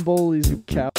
bullies you cow.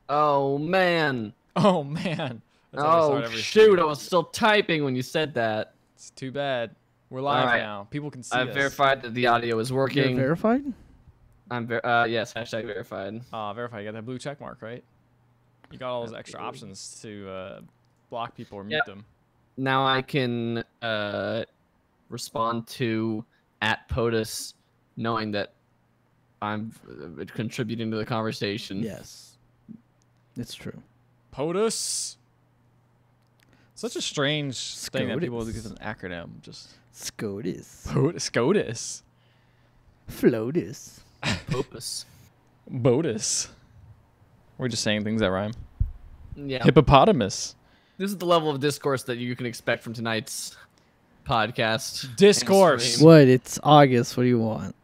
Oh man. Oh man. Oh shoot! I was still typing when you said that. It's too bad. We're live now. People can see us. I've verified that the audio is working. You're verified? I'm yes, hashtag verified. Verified. You got that blue check mark, right? You got all those extra options to block people or mute them. Now I can respond to @POTUS, knowing that I'm contributing to the conversation. Yes, it's true. POTUS. Such a strange thing that people use an acronym. Just SCOTUS. SCOTUS. FLOTUS. POPUS. BOTUS. We're just saying things that rhyme. Yeah. Hippopotamus. This is the level of discourse that you can expect from tonight's podcast. Discourse. What? It's August. What do you want?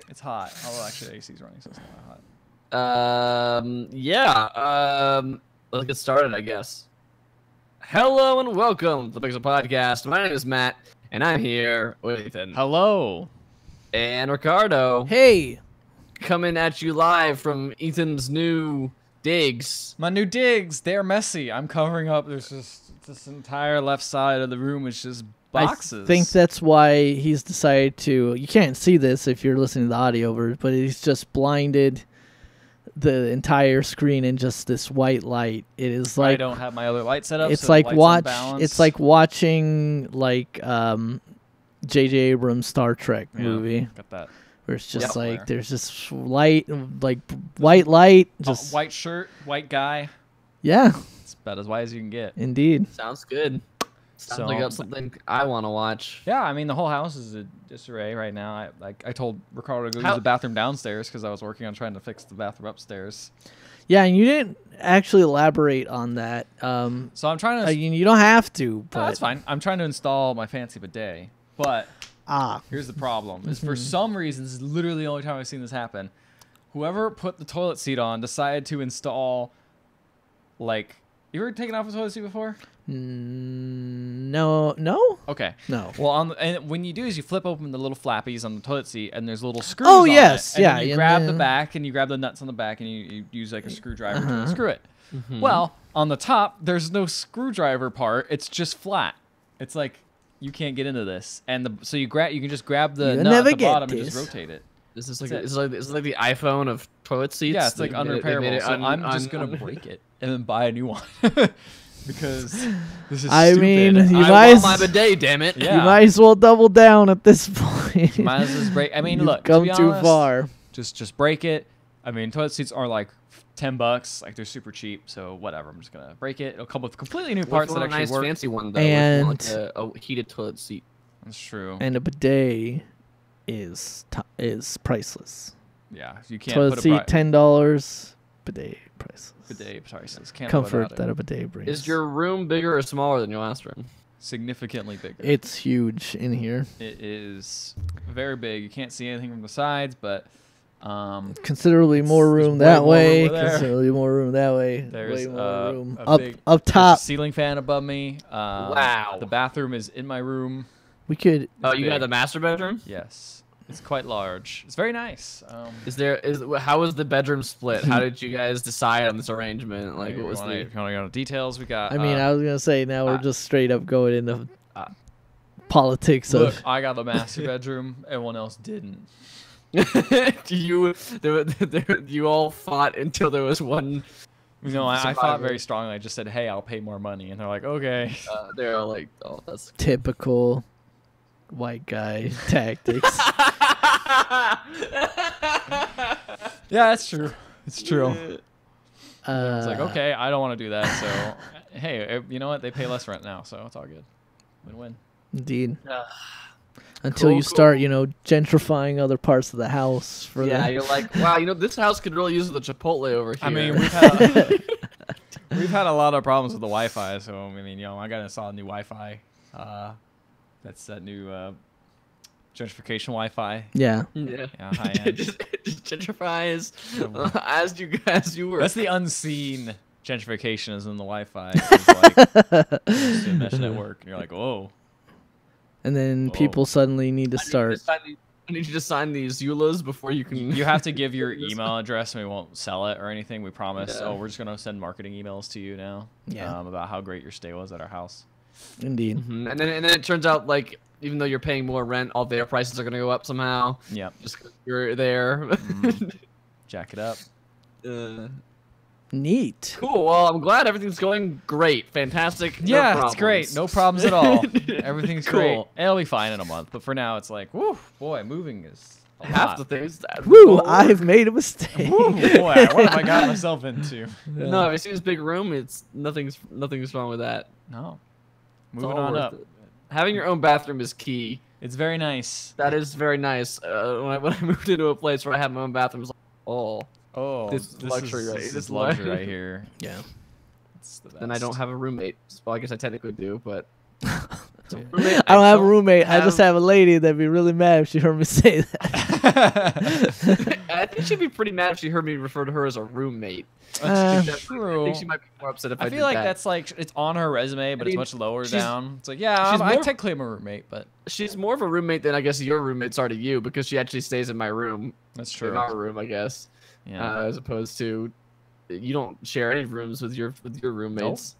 It's hot. Oh, actually, AC's running, so it's not hot. Yeah. Let's get started, I guess. Hello and welcome to the Pixel Podcast. My name is Matt, and I'm here with Ethan. Hello. And Ricardo. Hey. Coming at you live from Ethan's new digs. My new digs. They're messy. I'm covering up. There's just this entire left side of the room is just boxes. I think that's why he's decided to. You can't see this if you're listening to the audio version, but he's just blinded the entire screen in just this white light. It is like I don't have my other light set up. It's so like It's like watching J.J. Abrams' Star Trek movie. Got that. Where it's just like there's just light, like white light, just white shirt, white guy. Yeah, it's about as white as you can get. Indeed. Sounds good. Sounds like something I want to watch. Yeah, I mean the whole house is a disarray right now. I told Ricardo to go use the bathroom downstairs because I was working on trying to fix the bathroom upstairs. Yeah, and you didn't actually elaborate on that. So I'm trying to. You don't have to. But no, that's fine. I'm trying to install my fancy bidet, but here's the problem: is for some reason, this is literally the only time I've seen this happen. Whoever put the toilet seat on decided to install, like, you ever taken off a toilet seat before? No. Okay. No. Well, and when you do is you flip open the little flappies on the toilet seat, and there's little screws. Oh on yes, it, and yeah. then you grab the back, and you grab the nuts on the back, and you use like a screwdriver to unscrew it. Well, on the top, there's no screwdriver part. It's just flat. It's like you can't get into this, and so you can just grab the nut at the bottom and just rotate it. This is like the iPhone of toilet seats. Yeah, it's like unrepairable. So I'm just gonna break it and then buy a new one. Because this is stupid. I want my bidet, damn it. Yeah. You might as well double down at this point. Might as well just break. I mean, look, come to be too honest, far. Just break it. I mean, toilet seats are like $10. Like they're super cheap, so whatever. I'm just gonna break it. It'll come with completely new parts that actually nice work. Fancy one though, and like a heated toilet seat. That's true. And a bidet is priceless. Yeah, you can't toilet put seat $10. Bidet priceless. Bidet priceless. Can't comfort that a bidet brings. Is your room bigger or smaller than your last room? Significantly bigger. It's huge in here. It is very big. You can't see anything from the sides, but considerably more room that way. Considerably more room that way. There's way more room There's up top. a ceiling fan above me. Wow. The bathroom is in my room. We could. Oh, you got the master bedroom? Yes. It's quite large. It's very nice. How was the bedroom split? How did you guys decide on this arrangement? Like, what was the details we got? I mean, I was gonna say now we're just straight up going into politics Look, of. I got the master bedroom. Everyone else didn't. You all fought until there was one. I fought very strongly. I just said, "Hey, I'll pay more money," and they're like, "Okay." They're all like, "Oh, that's Typical white guy tactics. Yeah, that's true. It's true. It's like, Uh, okay, I don't want to do that. So, hey, you know what? They pay less rent now, so it's all good. Win-win. Indeed. Uh, Until cool, you start, gentrifying other parts of the house for yeah. that. You're like, wow, this house could really use the Chipotle over here. I mean, we've had a lot of problems with the Wi-Fi, so I mean, I got to install a new Wi-Fi. That's that new gentrification Wi-Fi. Yeah. yeah, Yeah, high end. just gentrifies as you were. That's the unseen gentrification is in the Wi-Fi. It's like it's a mesh network, and you're like, oh. And then Whoa. people suddenly need to start. I need you to sign these EULAs before you can. You have to give your email address, and we won't sell it or anything. We promise. Yeah. Oh, we're just gonna send marketing emails to you now. Yeah. About how great your stay was at our house. Indeed. Mhm. And then it turns out like even though you're paying more rent, all their prices are gonna go up somehow. Yeah. Just 'cause you're there. Jack it up. Neat. Cool. Well, I'm glad everything's going great. Fantastic. No Yeah, it's problems. great. No problems at all. Everything's Cool. great. It'll be fine in a month. But for now, it's like, whoo, boy, moving is a Half lot. the things that. Woo! I've made a mistake. Woo, boy, what have I got myself into? No, if you see this big room, it's nothing's wrong with that. No. It's Moving all on worth up. it. Having your own bathroom is key. It's very nice. That is very nice. When I moved into a place where I had my own bathroom, it was like, oh, Oh, This is luxury, right? This This is luxury right luxury. here. Yeah. It's the then I don't best. have a roommate. Well, I guess I technically do, but I don't have a roommate. I just have a lady that'd be really mad if she heard me say that. I think she'd be pretty mad if she heard me refer to her as a roommate. That's I true. think she might be more upset if I I did feel like that. that's like it's on her resume, but I it's mean, much lower she's- down. It's like, yeah, she's I more- technically am a roommate, but She's more of a roommate than I guess your roommates are to you because she actually stays in my room, that's in true. our room, I guess, Yeah, as opposed to you don't share any rooms with your roommates.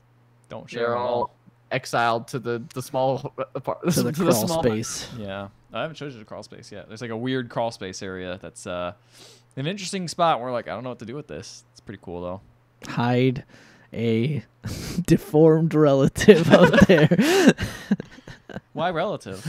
don't share They're at all exiled to the small apartment to the crawl space. Yeah, I haven't showed you the crawl space yet. There's like a weird crawl space area that's an interesting spot. Where like I don't know what to do with this. It's pretty cool though. Hide a deformed relative out there. Why relative?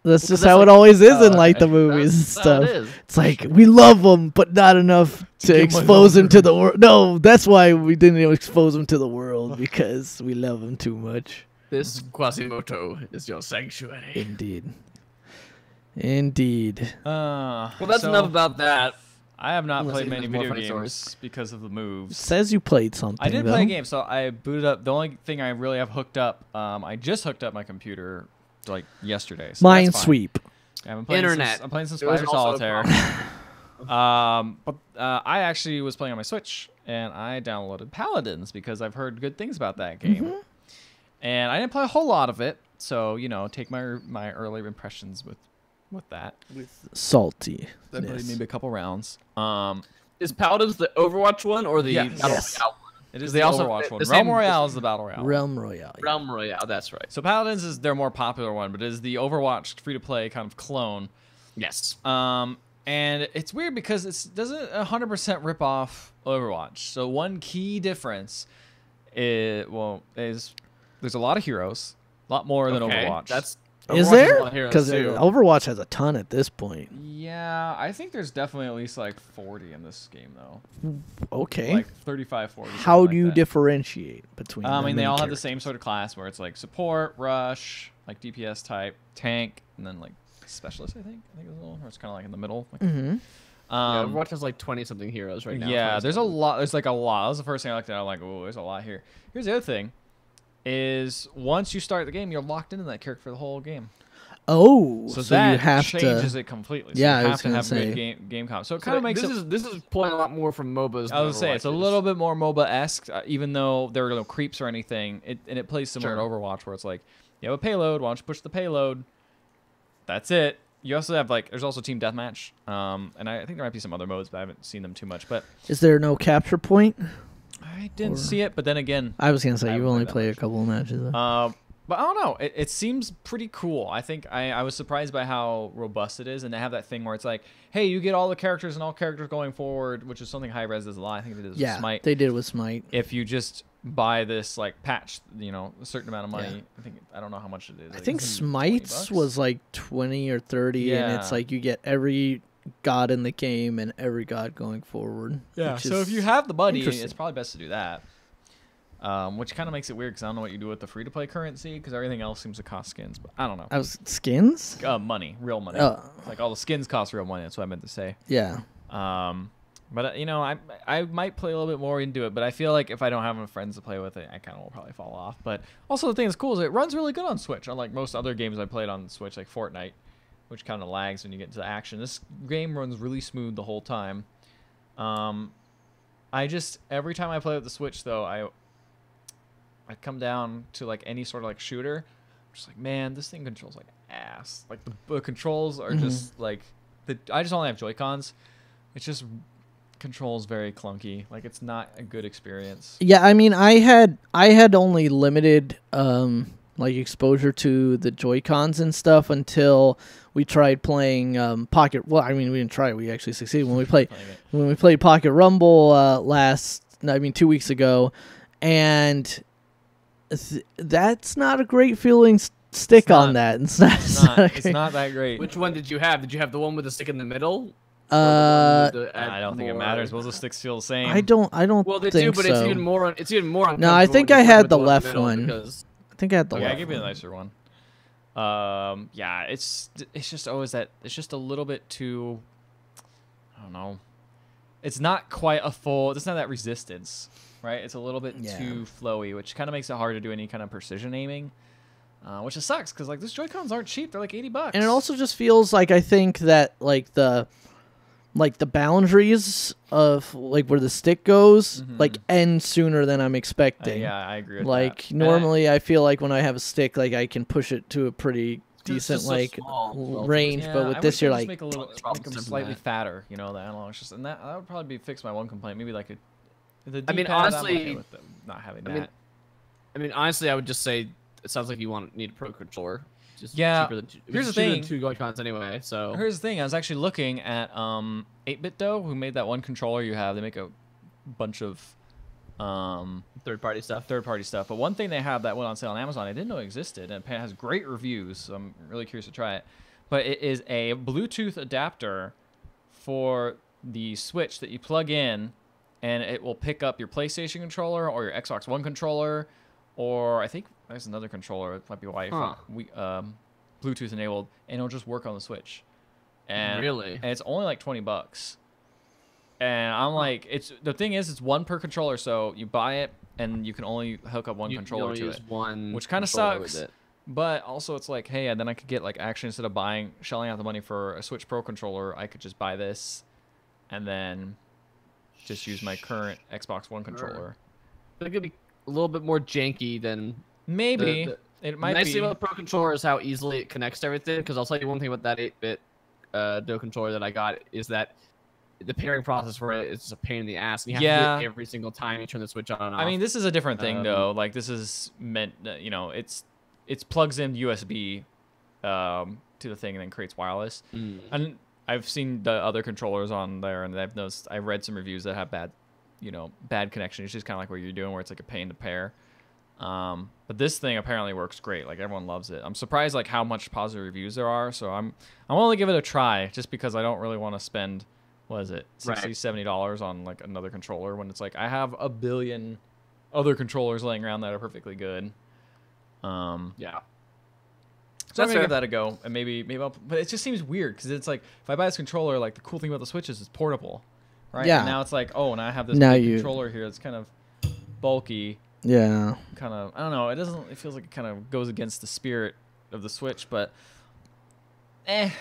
That's just that's how like- it always is in like the that's- movies and That's how it stuff. is. It's like we love them, but not enough to give my expose love them to the world. No, that's why we didn't expose them to the world because we love them too much. This Quasimodo is your sanctuary. Indeed. Indeed. Well, that's so enough about that. I have not Unless played he many has more video funny games stories. because of the moves. Says you played something. I did though. play a game, so I booted up. The only thing I really have hooked up, I just hooked up my computer like yesterday. So that's fine. Minesweep. Yeah, I'm playing Internet. I'm playing some It was Spider also a Solitaire. But I actually was playing on my Switch, and I downloaded Paladins because I've heard good things about that game. And I didn't play a whole lot of it, so take my early impressions with that. Salty. I played maybe a couple rounds. Is Paladins the Overwatch one or the Yes. Battle Yes. Royale one? It is They the also- Overwatch the one. same- Realm Royale is the Battle Royale. Realm Royale. Realm Royale, that's right. So Paladins is their more popular one, but it is the Overwatch free-to-play kind of clone. Yes. And it's weird because it doesn't 100% rip off Overwatch. So one key difference is there's a lot of heroes, a lot more than Okay, Overwatch. That's Is Overwatch there? a lot of heroes, Because too. Overwatch has a ton at this point. Yeah, I think there's definitely at least like 40 in this game though. Okay. Like 35, 40. How something do you like that. differentiate between? I them mean, they and all have the characters? same sort of class where it's like support, rush, like DPS type, tank, and then like specialist. I think it's a little, or it's kind of like in the middle. Like, Mhm. Yeah, Overwatch has like 20 something heroes right now. Yeah, 20 there's a something. lot. There's like a lot. That was the first thing I looked at. I'm like, oh, there's a lot here. Here's the other thing: is once you start the game, you're locked into that character for the whole game. Oh, So, so that you have changes to. it completely. So Yeah, I you was have to gonna have say. good game comp. So it So kind of makes this it. is pulling a lot more from MOBAs. I was say it's a little bit more MOBA-esque, even though there are no creeps or anything. And it plays similar Sure. to Overwatch, where it's like you have a payload. Why don't you push the payload? That's it. You also have like there's also team deathmatch, and I think there might be some other modes, but I haven't seen them too much. But Is there no capture point? I didn't see it. But then again, I was gonna I say you haven't only played that played a much. couple of matches. Though. But I don't know. It seems pretty cool. I think I was surprised by how robust it is, and they have that thing where it's like, hey, you get all the characters and all characters going forward, which is something High-Res does a lot. I think they did this with Smite. They did with Smite. If you just buy this like patch, you know, a certain amount of money. Yeah. I don't know how much it is. I think Smite's was like 20 or 30, and it's like you get every god in the game and every god going forward. Yeah. So if you have the money, it's probably best to do that. Which kind of makes it weird because I don't know what you do with the free-to-play currency because everything else seems to cost skins. But I don't know. Skins? Money, real money. Like all the skins cost real money. That's what I meant to say. Yeah. But you know, I might play a little bit more into it. But I feel like if I don't have enough friends to play with it, I kind of will probably fall off. But also the thing that's cool is it runs really good on Switch. Unlike most other games I played on Switch, like Fortnite, which kind of lags when you get into the action. This game runs really smooth the whole time. Every time I play with the Switch though, I come down to like any sort of like shooter, I'm just like, man, this thing controls like ass. Like the controls are just like I just only have Joy-Cons. It just controls very clunky. Like it's not a good experience. Yeah, I mean, I had only limited like exposure to the Joy-Cons and stuff until we tried playing Pocket. Well, I mean, we didn't try it. We actually succeeded when we played Pocket Rumble 2 weeks ago, and that's not a great feeling stick on that. It's not that great. Which one did you have? Did you have the one with the stick in the middle? I don't think it matters. Both the sticks feel the same. I don't. Well, they think do, but so. it's even more. No, I think I had the left one. I think I had the left. Yeah, give me the nicer one. Yeah, it's just always that. It's just a little bit too. I don't know. It's not quite a full. It's not that resistance. Right, it's a little bit too flowy, which kind of makes it hard to do any kind of precision aiming, which just sucks because like these Joy-Cons aren't cheap; they're like $80. And it also just feels like I think that like the boundaries of like where the stick goes like end sooner than I'm expecting. Yeah, I agree with like that. normally, I feel like when I have a stick, like I can push it to a pretty decent like range, but with this, you're like make them slightly fatter. You know, the analogs just and that would probably fix my one complaint. Maybe like a. I mean, honestly, with not having that. I mean, honestly, I would just say it sounds like you need a pro controller. Just cheaper than here's the thing: 2 Joy-Cons anyway. So here's the thing: I was actually looking at 8-Bit Dough, who made that one controller you have. They make a bunch of third-party stuff. But one thing they have that went on sale on Amazon, I didn't know existed, and it has great reviews. So I'm really curious to try it. But it is a Bluetooth adapter for the Switch that you plug in. And it will pick up your PlayStation controller or your Xbox One controller, or I think there's another controller. It might be Wi-Fi, Bluetooth enabled, and it'll just work on the Switch. And really, and it's only like $20. And I'm like, the thing is, it's one per controller, so you buy it and you can only hook up one controller to it, which kind of sucks. But also, it's like, hey, and then I could get like actually instead of shelling out the money for a Switch Pro controller, I could just buy this, and then just use my current Xbox One controller. It could be a little bit more janky than maybe it might be. The nice thing about the Pro controller is how easily it connects to everything. Because I'll tell you one thing about that 8-bit Dough controller that I got is that the pairing process for it is just a pain in the ass. And you have to do it every single time you turn the Switch on and off. I mean, this is a different thing though. Like this is meant, you know, it's plugs in USB to the thing and then creates wireless. And I've seen the other controllers on there, and I've read some reviews that have bad connection. It's just kind of like what you're doing, where it's like a pain to pair. But this thing apparently works great. Like everyone loves it. I'm surprised like how much positive reviews there are. So I'm willing to give it a try, just because I don't really want to spend $60, $70 on like another controller when it's like I have a billion other controllers laying around that are perfectly good. Yeah. So I'm gonna give that a go, and maybe I'll. But it just seems weird because it's like if I buy this controller, like the cool thing about the Switch is it's portable, right? Yeah. And now it's like, oh, and I have this big controller here that's kind of bulky. Yeah. Kind of, I don't know. It doesn't. It feels like it kind of goes against the spirit of the Switch, but I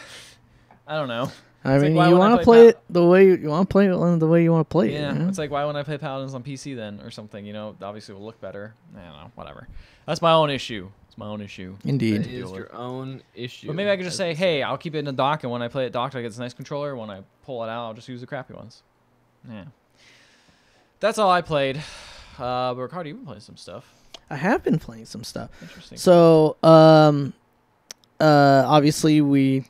don't know. I mean, you want to play it the way you want to play it the way you want to play it. Yeah, it's like why wouldn't I play Paladins on PC then or something? You know, obviously it will look better. I don't know, whatever. That's my own issue. It's my own issue. Indeed. It is your own issue. But maybe I could just say, hey, I'll keep it in the dock, and when I play it docked, I get this nice controller. When I pull it out, I'll just use the crappy ones. Yeah. That's all I played. But Ricardo, you've been playing some stuff. I have been playing some stuff. Interesting. So, obviously we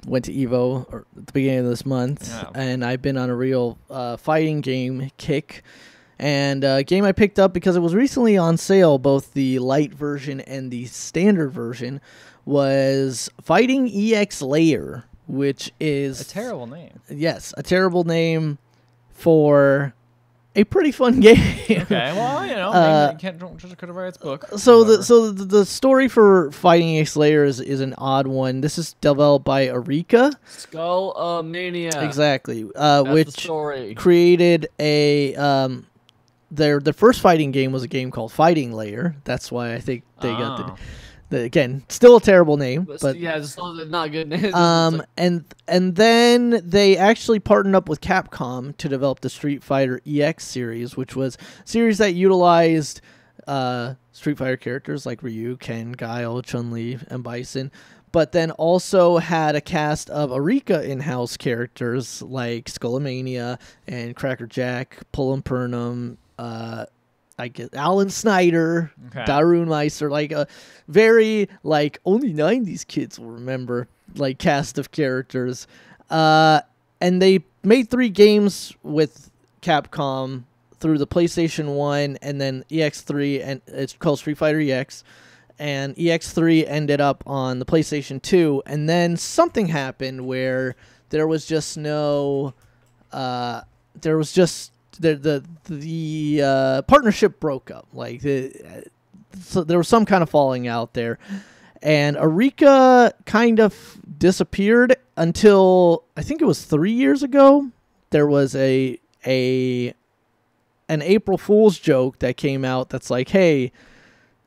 went to Evo at the beginning of this month, and I've been on a real fighting game kick. And a game I picked up because it was recently on sale, both the light version and the standard version, was Fighting EX Layer, which is... a terrible name. Yes, a terrible name for a pretty fun game. Okay, well, you know, don't just write its book. So the story for Fighting EX Layer is an odd one. This is developed by Eureka. Skull Mania. Exactly. That's which the story. Created a... Their first fighting game was a game called Fighting Layer. That's why I think they got the again, still a terrible name, but yeah, it's still not a good name. And then they actually partnered up with Capcom to develop the Street Fighter EX series, which was a series that utilized Street Fighter characters like Ryu, Ken, Guile, Chun-Li, and Bison, but then also had a cast of Eureka in-house characters like Skullomania and Cracker Jack, Pullum Pernum, I guess Alan Snyder, Darun Meister, like a very like only 90s kids will remember like cast of characters. And they made 3 games with Capcom through the PlayStation 1 and then EX3, and it's called Street Fighter EX. And EX3 ended up on the PlayStation 2, and then something happened where there was just no the partnership broke up. Like so there was some kind of falling out there, and Eureka kind of disappeared until I think it was 3 years ago. There was an April Fool's joke that came out that's like, hey,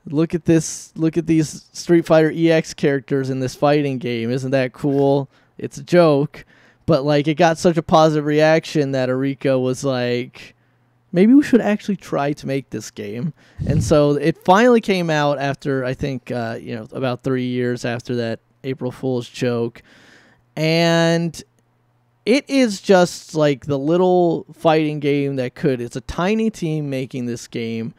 look at this, look at these Street Fighter EX characters in this fighting game. Isn't that cool? It's a joke. But like it got such a positive reaction that Eureka was like, maybe we should actually try to make this game. And so it finally came out after, I think, about 3 years after that April Fool's joke. And it is just like the little fighting game that could. It's a tiny team making this game.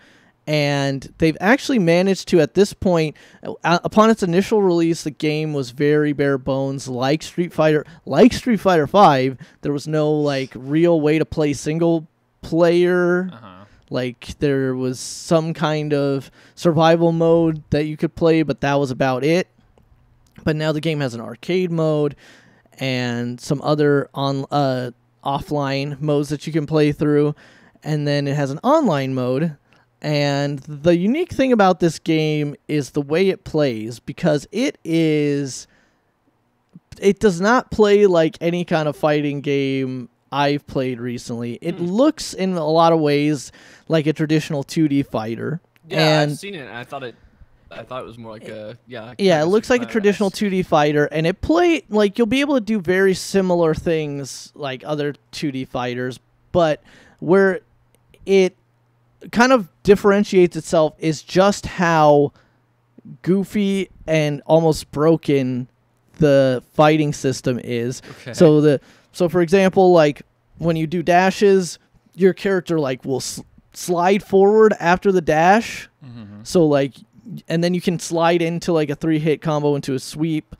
And they've actually managed to, at this point, upon its initial release, the game was very bare bones, like Street Fighter 5. There was no like real way to play single player. Like there was some kind of survival mode that you could play, but that was about it. But now the game has an arcade mode and some other offline modes that you can play through, and then it has an online mode. And the unique thing about this game is the way it plays, because it does not play like any kind of fighting game I've played recently. It looks in a lot of ways like a traditional 2D fighter. Yeah, I've seen it, and I thought it was more like a it looks like a traditional 2D fighter, and it like you'll be able to do very similar things like other 2D fighters, but where it kind of differentiates itself is just how goofy and almost broken the fighting system is. Okay. So for example, like when you do dashes, your character like will slide forward after the dash. So like, and then you can slide into like a 3-hit combo into a sweep.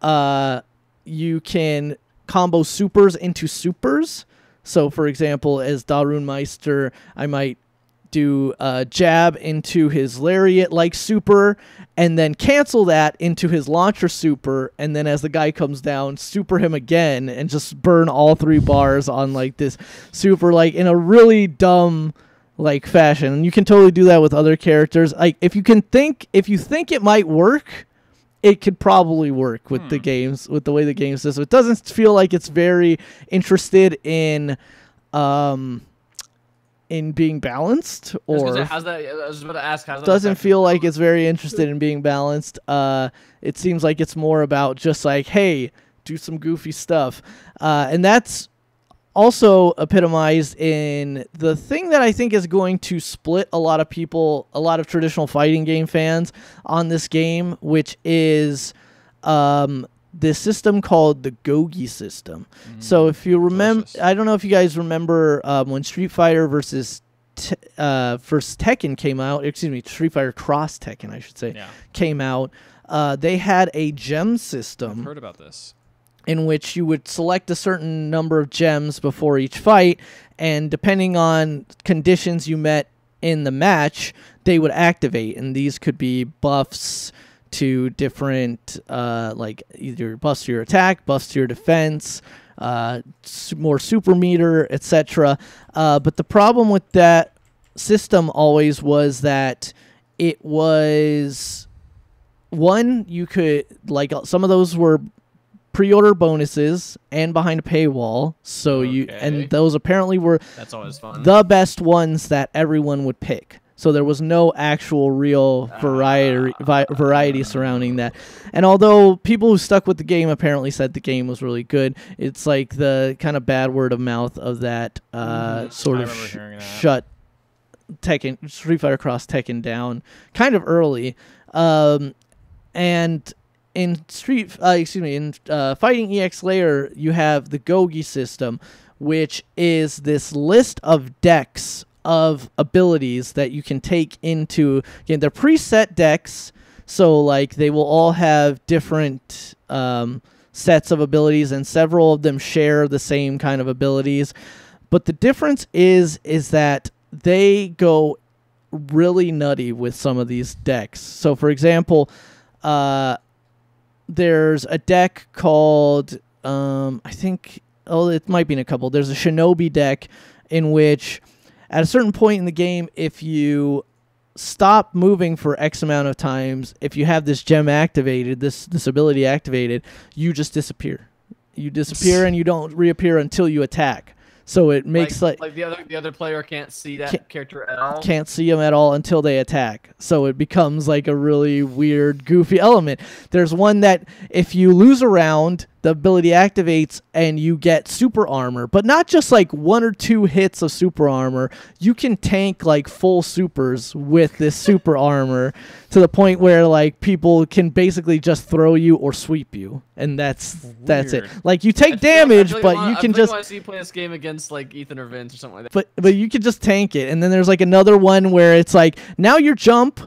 You can combo supers into supers. So for example, as Darun Meister, I might do a jab into his lariat like super, and then cancel that into his launcher super, and then as the guy comes down, super him again and just burn all 3 bars on like this super, like in a really dumb like fashion. And you can totally do that with other characters. Like if you think it might work, it could probably work with the games, with the way the game says. So it doesn't feel like it's very interested in being balanced, or how's that? I was about to ask. How's that doesn't feel like it's very interested in being balanced. It seems like it's more about just like, hey, do some goofy stuff, and that's also epitomized in the thing that I think is going to split a lot of people, a lot of traditional fighting game fans on this game, which is this system called the Gogi system. So if you remember, I don't know if you guys remember when Street Fighter versus first Tekken came out, excuse me, Street Fighter Cross Tekken, I should say, Yeah. came out, they had a gem system. I've heard about this. In which you would select a certain number of gems before each fight, and depending on conditions you met in the match, they would activate. And these could be buffs to different, like either buffs to your attack, buffs to your defense, more super meter, etc. But the problem with that system always was that it was, one, you could, like, some of those were pre-order bonuses and behind a paywall, so and those apparently were that's always fun. The best ones that everyone would pick. So there was no actual real variety surrounding that. And although people who stuck with the game apparently said the game was really good, it's like the kind of bad word of mouth of that sort of shut Street Fighter Cross Tekken down kind of early. And in Fighting EX Layer, you have the Gogi system, which is this list of decks of abilities that you can take into, again, they're preset decks, so like they will all have different sets of abilities, and several of them share the same kind of abilities. But the difference is that they go really nutty with some of these decks. So for example, there's a deck called, it might be in a couple. There's a Shinobi deck in which, at a certain point in the game, if you stop moving for X amount of times, if you have this gem activated, this ability activated, you just disappear. You disappear and you don't reappear until you attack. So it makes like the other player can't see that character at all. Can't see them at all until they attack. So it becomes like a really weird, goofy element. There's one that if you lose a round, the ability activates and you get super armor, but not just like 1 or 2 hits of super armor. You can tank like full supers with this super armor to the point where like people can basically just throw you or sweep you, and that's it. Like you take damage, but you can just. I see you play this game against like Ethan or Vince or something like that. But you can just tank it, and then there's like another one where it's like now your jump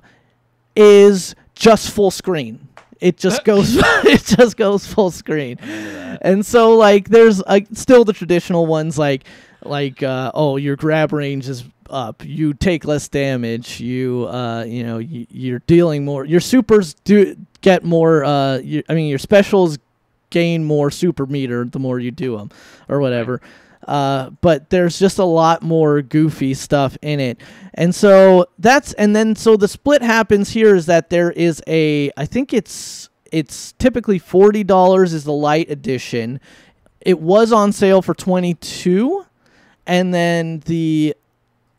is just full screen. It just goes full screen. And so like there's still the traditional ones like your grab range is up, you take less damage, you're dealing more, your supers do get more your specials gain more super meter the more you do them or whatever. But there's just a lot more goofy stuff in it. And so so the split happens here is that there is I think it's typically $40 is the light edition. It was on sale for $22, and then the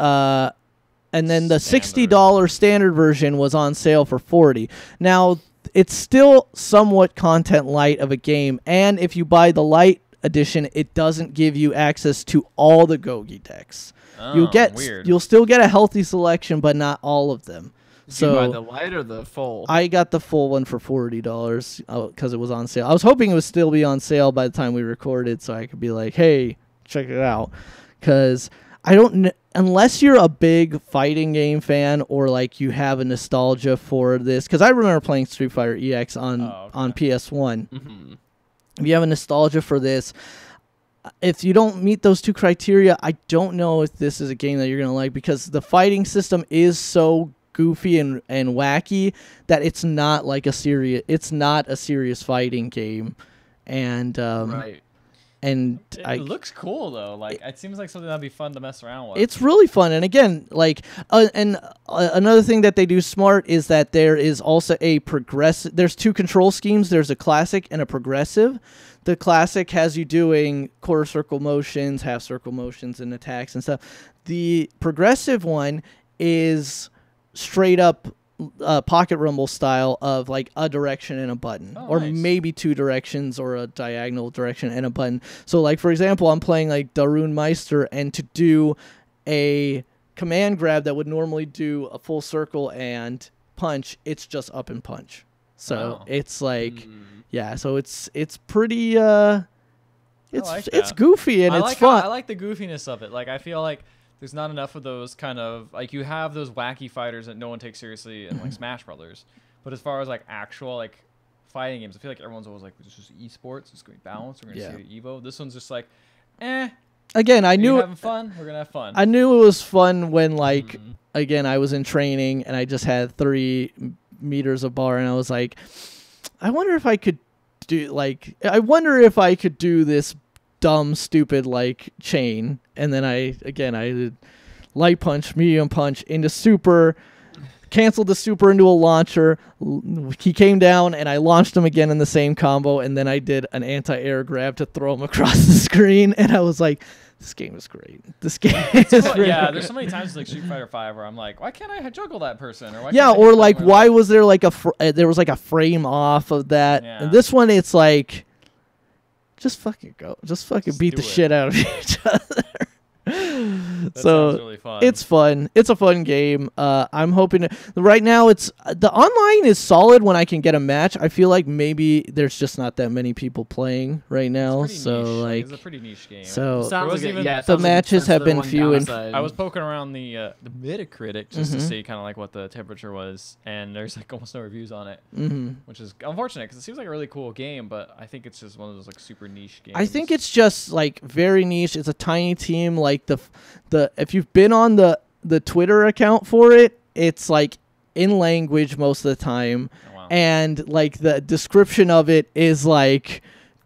$60 standard version was on sale for $40. Now it's still somewhat content light of a game, and if you buy the light edition, it doesn't give you access to all the Gogi decks. You'll still get a healthy selection, but not all of them. Did you buy the light or the full? I got the full one for $40 because it was on sale. I was hoping it would still be on sale by the time we recorded, so I could be like, "Hey, check it out." Because unless you're a big fighting game fan or like you have a nostalgia for this, because I remember playing Street Fighter EX on PS1. Mm-hmm. If you have a nostalgia for this, if you don't meet those 2 criteria, I don't know if this is a game that you're going to like, because the fighting system is so goofy and wacky that it's not a serious fighting game. And right. And it looks cool though. Like it seems like something that'd be fun to mess around with. It's really fun, and again, another thing that they do smart is that there is also a progressive. There's 2 control schemes. There's a classic and a progressive. The classic has you doing quarter circle motions, half circle motions, and attacks and stuff. The progressive one is straight up pocket rumble style of like a direction and a button, or nice. Maybe 2 directions or a diagonal direction and a button. So like for example, I'm playing like Darun Meister, and to do a command grab that would normally do a full circle and punch, it's just up and punch. So it's like so it's pretty it's goofy and it's fun. I like the goofiness of it. Like I feel like there's not enough of those kind of like you have those wacky fighters that no one takes seriously in like Smash Brothers, but as far as like actual like fighting games, I feel like everyone's always like, this is esports, it's gonna be balanced, we're gonna see the Evo. This one's just like, Again, I knew having fun. We're gonna have fun. I knew it was fun when like again I was in training and I just had 3 meters of bar and I was like, I wonder if I could do this dumb stupid like chain, and then I did light punch, medium punch into super, canceled the super into a launcher. He came down and I launched him again in the same combo, and then I did an anti-air grab to throw him across the screen, and I was like, this game is great. This game is cool. Yeah, there's so many times like Street Fighter 5 where I'm like, why can't I juggle that person? Or why or like why was there like there was like a frame off of that? Yeah. And this one it's like, just fucking go. Just fucking beat the shit out of each other. That so sounds really fun. It's fun. It's a fun game. I'm hoping right now the online is solid when I can get a match. I feel like maybe there's just not that many people playing right now. So niche. like it's a pretty niche game. So the matches have been few and I was poking around the Metacritic just to see kind of like what the temperature was, and there's like almost no reviews on it, which is unfortunate because it seems like a really cool game, but I think it's just one of those like super niche games. I think it's just like very niche. It's a tiny team. Like the if you've been on the Twitter account for it, it's like in language most of the time. Oh, wow. And like the description of it is like,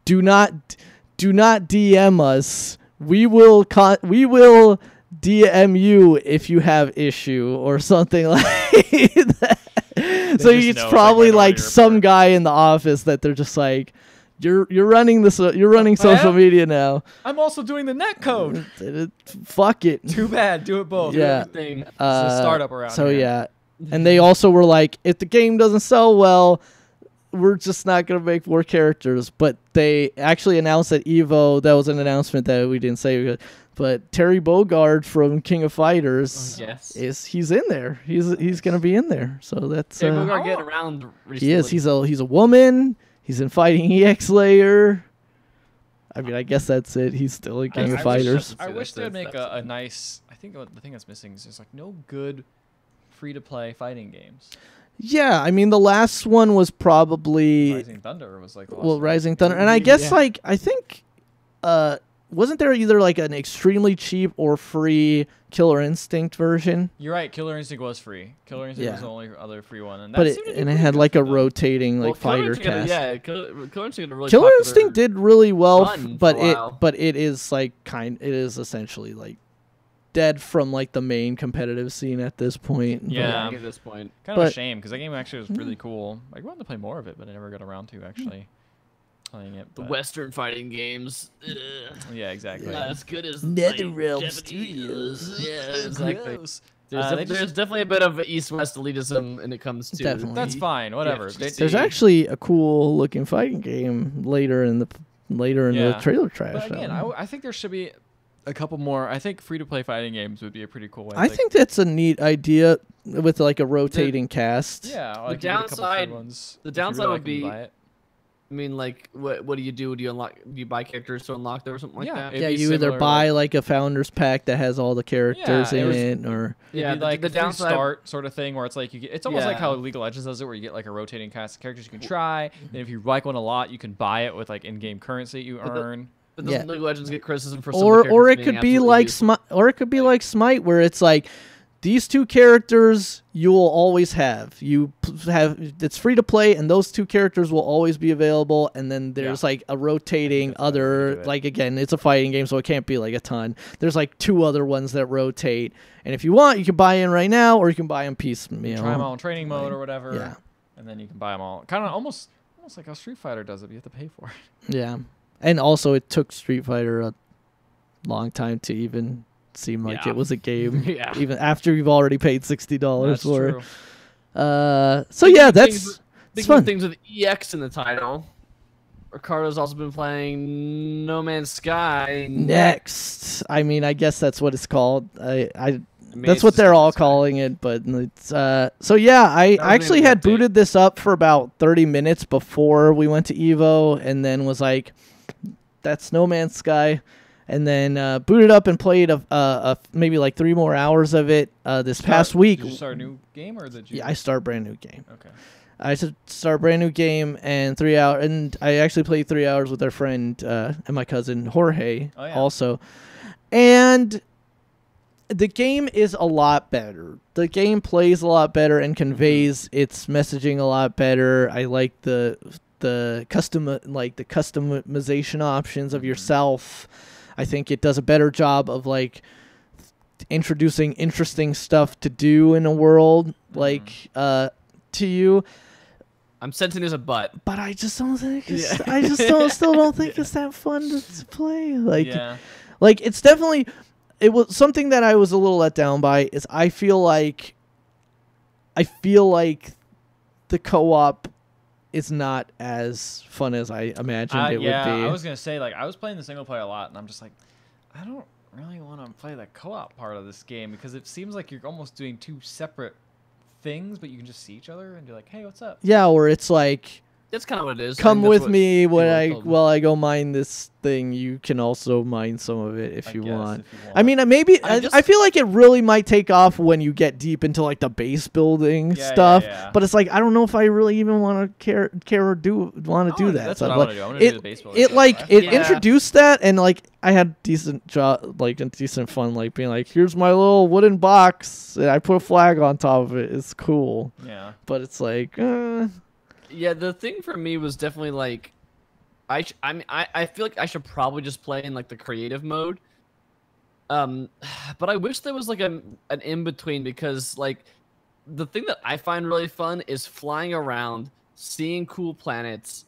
do not DM us. We will DM you if you have issue or something like that. So it's probably like some guy in the office that they're just like, You're running this. You're running social media now. I'm also doing the net code. Fuck it. Too bad. Do it both. Yeah. It's a startup around so here. yeah, and they also were like, if the game doesn't sell well, we're just not gonna make more characters. But they actually announced at Evo. That was an announcement that we didn't say. But Terry Bogard from King of Fighters, he's in there. He's gonna be in there. So that's Terry Bogard getting around recently. He is. He's a woman. He's in Fighting EX Layer. I mean, I guess that's it. He's still in King of Fighters. I wish they would make a nice... I think the thing that's missing is there's like no good free-to-play fighting games. Yeah, I mean, the last one was probably... Rising Thunder was like the last one. Rising Thunder. And I guess, like, I think... wasn't there either like an extremely cheap or free Killer Instinct version? You're right. Killer Instinct was free. Killer Instinct was the only other free one, and it had like a rotating like fighter cast. Yeah, Killer Instinct really Killer Instinct did really well, but it is like it is essentially like dead from like the main competitive scene at this point. Yeah, at this point, kind of a shame because that game actually was really cool. I wanted to play more of it, but I never got around to actually playing it. The Western fighting games. Yeah, exactly. Not as good as NetherRealm Studios. Yeah, exactly. There's definitely a bit of East-West elitism when it comes to. Definitely. That's fine. Whatever. Yeah. There's actually a cool looking fighting game later in the trailer trash. But again, I think there should be a couple more. I think free-to-play fighting games would be a pretty cool way. I think that's a neat idea with like a rotating cast. Yeah. Like the downside would be. I mean, like, what do you do? Do you unlock? Do you buy characters to unlock them or something like that? Yeah, you either buy like a founders pack that has all the characters in it, or like the downside start sort of thing where it's like you get. It's almost like how League of Legends does it, where you get like a rotating cast of characters you can try. And if you like one a lot, you can buy it with like in-game currency you earn. But doesn't League of Legends get criticism for some or it could be like Smite, where it's like, these two characters you will always have. It's free to play, and those two characters will always be available. And then there's like a rotating other, like again, it's a fighting game, so it can't be like a ton. There's like 2 other ones that rotate, and if you want, you can buy in right now, or you can buy in piecemeal. Try them all in training mode or whatever. Yeah, and then you can buy them all. Kind of almost like how Street Fighter does it. But you have to pay for it. Yeah, and also it took Street Fighter a long time to even seem like it was a game, even after you've already paid $60 for it. So yeah, that's fun. Things with EX in the title. Ricardo's also been playing No Man's Sky next. I mean, I guess that's what it's called. That's what they're all calling it, but it's so yeah, I actually had booted this up for about 30 minutes before we went to Evo, and then was like, that's No Man's Sky. and then booted up and played maybe like 3 more hours of it this past week. Did you start a new game or did you? Yeah, I start a brand new game. Okay. I start a brand new game and 3 hours, and I actually played 3 hours with our friend and my cousin Jorge also, and the game is a lot better. The game plays a lot better and conveys its messaging a lot better. I like the customization options of yourself. I think it does a better job of like introducing interesting stuff to do in a world to you. I'm sensing there's a but I just don't think still don't think it's that fun to play. Like it's definitely. It was something that I was a little let down by. Is I feel like the co-op is not as fun as I imagined it would be. I was gonna say, like, I was playing the single player a lot, and I'm just like, I don't really want to play the co-op part of this game because it seems like you're almost doing 2 separate things, but you can just see each other and you're like, hey, what's up? Yeah, or it's like, that's kind of what it is. Come with me while I go mine this thing. You can also mine some of it if you want. I mean, maybe I feel like it really might take off when you get deep into like the base building stuff. Yeah. But it's like I don't know if I really even want to care or want to do that. That's what I want to do. I want to do the base building. It introduced that, and like I had decent fun, like being like, here's my little wooden box, and I put a flag on top of it. It's cool. Yeah. But it's like. Yeah, the thing for me was definitely like, I feel like I should probably just play in like the creative mode. But I wish there was like an in between, because like the thing that I find really fun is flying around, seeing cool planets,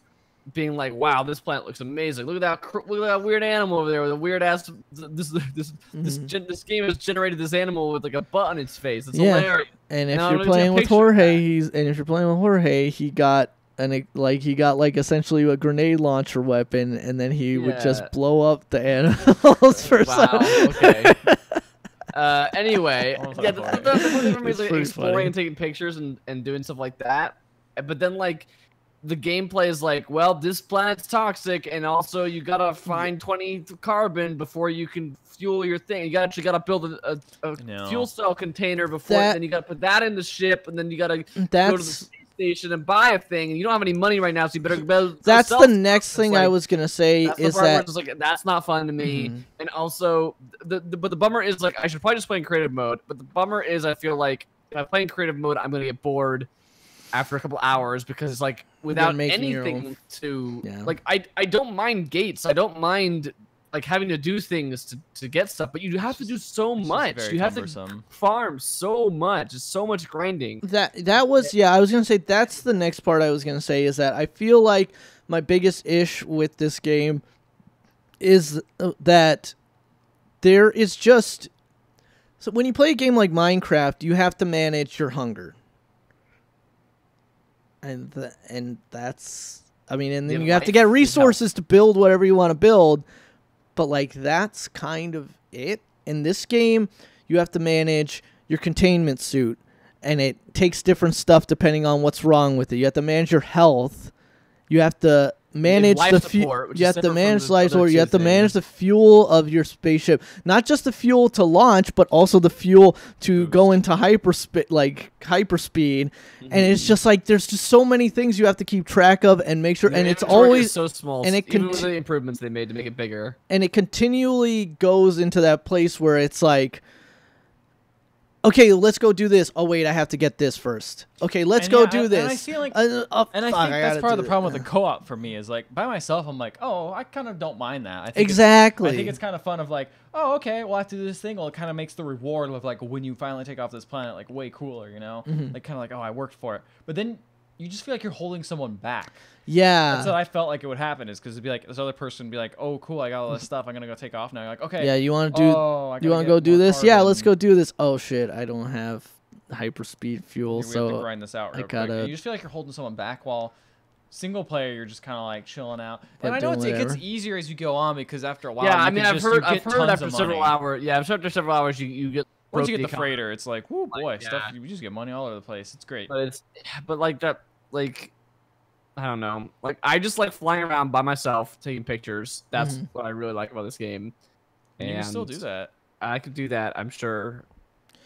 being like, wow, this planet looks amazing. Look at that weird animal over there with a weird ass. This game has generated this animal with like a butt on its face. It's hilarious. And if you're playing with Jorge, he got essentially a grenade launcher weapon, and then he would just blow up the animals for okay. Anyway, the thing for me is like exploring and taking pictures and doing stuff like that. But then like the gameplay is like, well, this planet's toxic, and also you gotta find 20 carbon before you can fuel your thing. You actually gotta build a fuel cell container before, then you gotta put that in the ship, and then you gotta go to the space station and buy a thing. And you don't have any money right now, so you better build. That's the next thing I was gonna say. Is that like, that's not fun to me. And also, but the bummer is like I should probably just play in creative mode. But the bummer is I feel like if I play in creative mode, I'm gonna get bored after a couple hours, because it's like without anything to like I don't mind gates. I don't mind like having to do things to get stuff, but you have to do so much. You have to farm so much. It's so much grinding. That was I was gonna say that's the next part I was gonna say, is that I feel like my biggest issue with this game is that there is just when you play a game like Minecraft, you have to manage your hunger. And that's, I mean, and then you have to get resources to build whatever you want to build, but like that's kind of it. In this game, you have to manage your containment suit, and it takes different stuff depending on what's wrong with it. You have to manage your health. You have to manage the fuel. You have to manage life support. You have to manage the fuel of your spaceship. Not just the fuel to launch, but also the fuel to go into hyperspeed. And it's just like there's just so many things you have to keep track of and make sure. And it's always so small. And it even with the improvements they made to make it bigger. And it continually goes into that place where it's like, okay, let's go do this. Oh wait, I have to get this first. Okay, let's go do this. And I feel like, I think that's part of the problem with the co-op for me is like by myself, I'm like, oh, I kind of don't mind that. I think I think it's kind of fun of like, oh, okay, well, I have to do this thing. Well, it kind of makes the reward of like when you finally take off this planet like way cooler, you know? Like kind of like, oh, I worked for it. But then you just feel like you're holding someone back. Yeah. That's what I felt like it would happen, is because it'd be like this other person would be like, oh, cool, I got all this stuff. I'm going to go take off now. You're like, okay. Yeah, you want to do, you want to go do this? Carbon. Yeah, let's go do this. Oh, shit, I don't have hyperspeed fuel, so we have to grind this out real quick. And you just feel like you're holding someone back, while single player, you're just kind of like chilling out. And I know it gets easier as you go on, because after a while, I mean, I've heard after several hours, after several hours, you get. Once you get the freighter, it's like, whoo, boy, stuff. You just get money all over the place. It's great. But like that, like. I don't know. Like I just like flying around by myself, taking pictures. That's what I really like about this game. You can still do that. I could do that. I'm sure.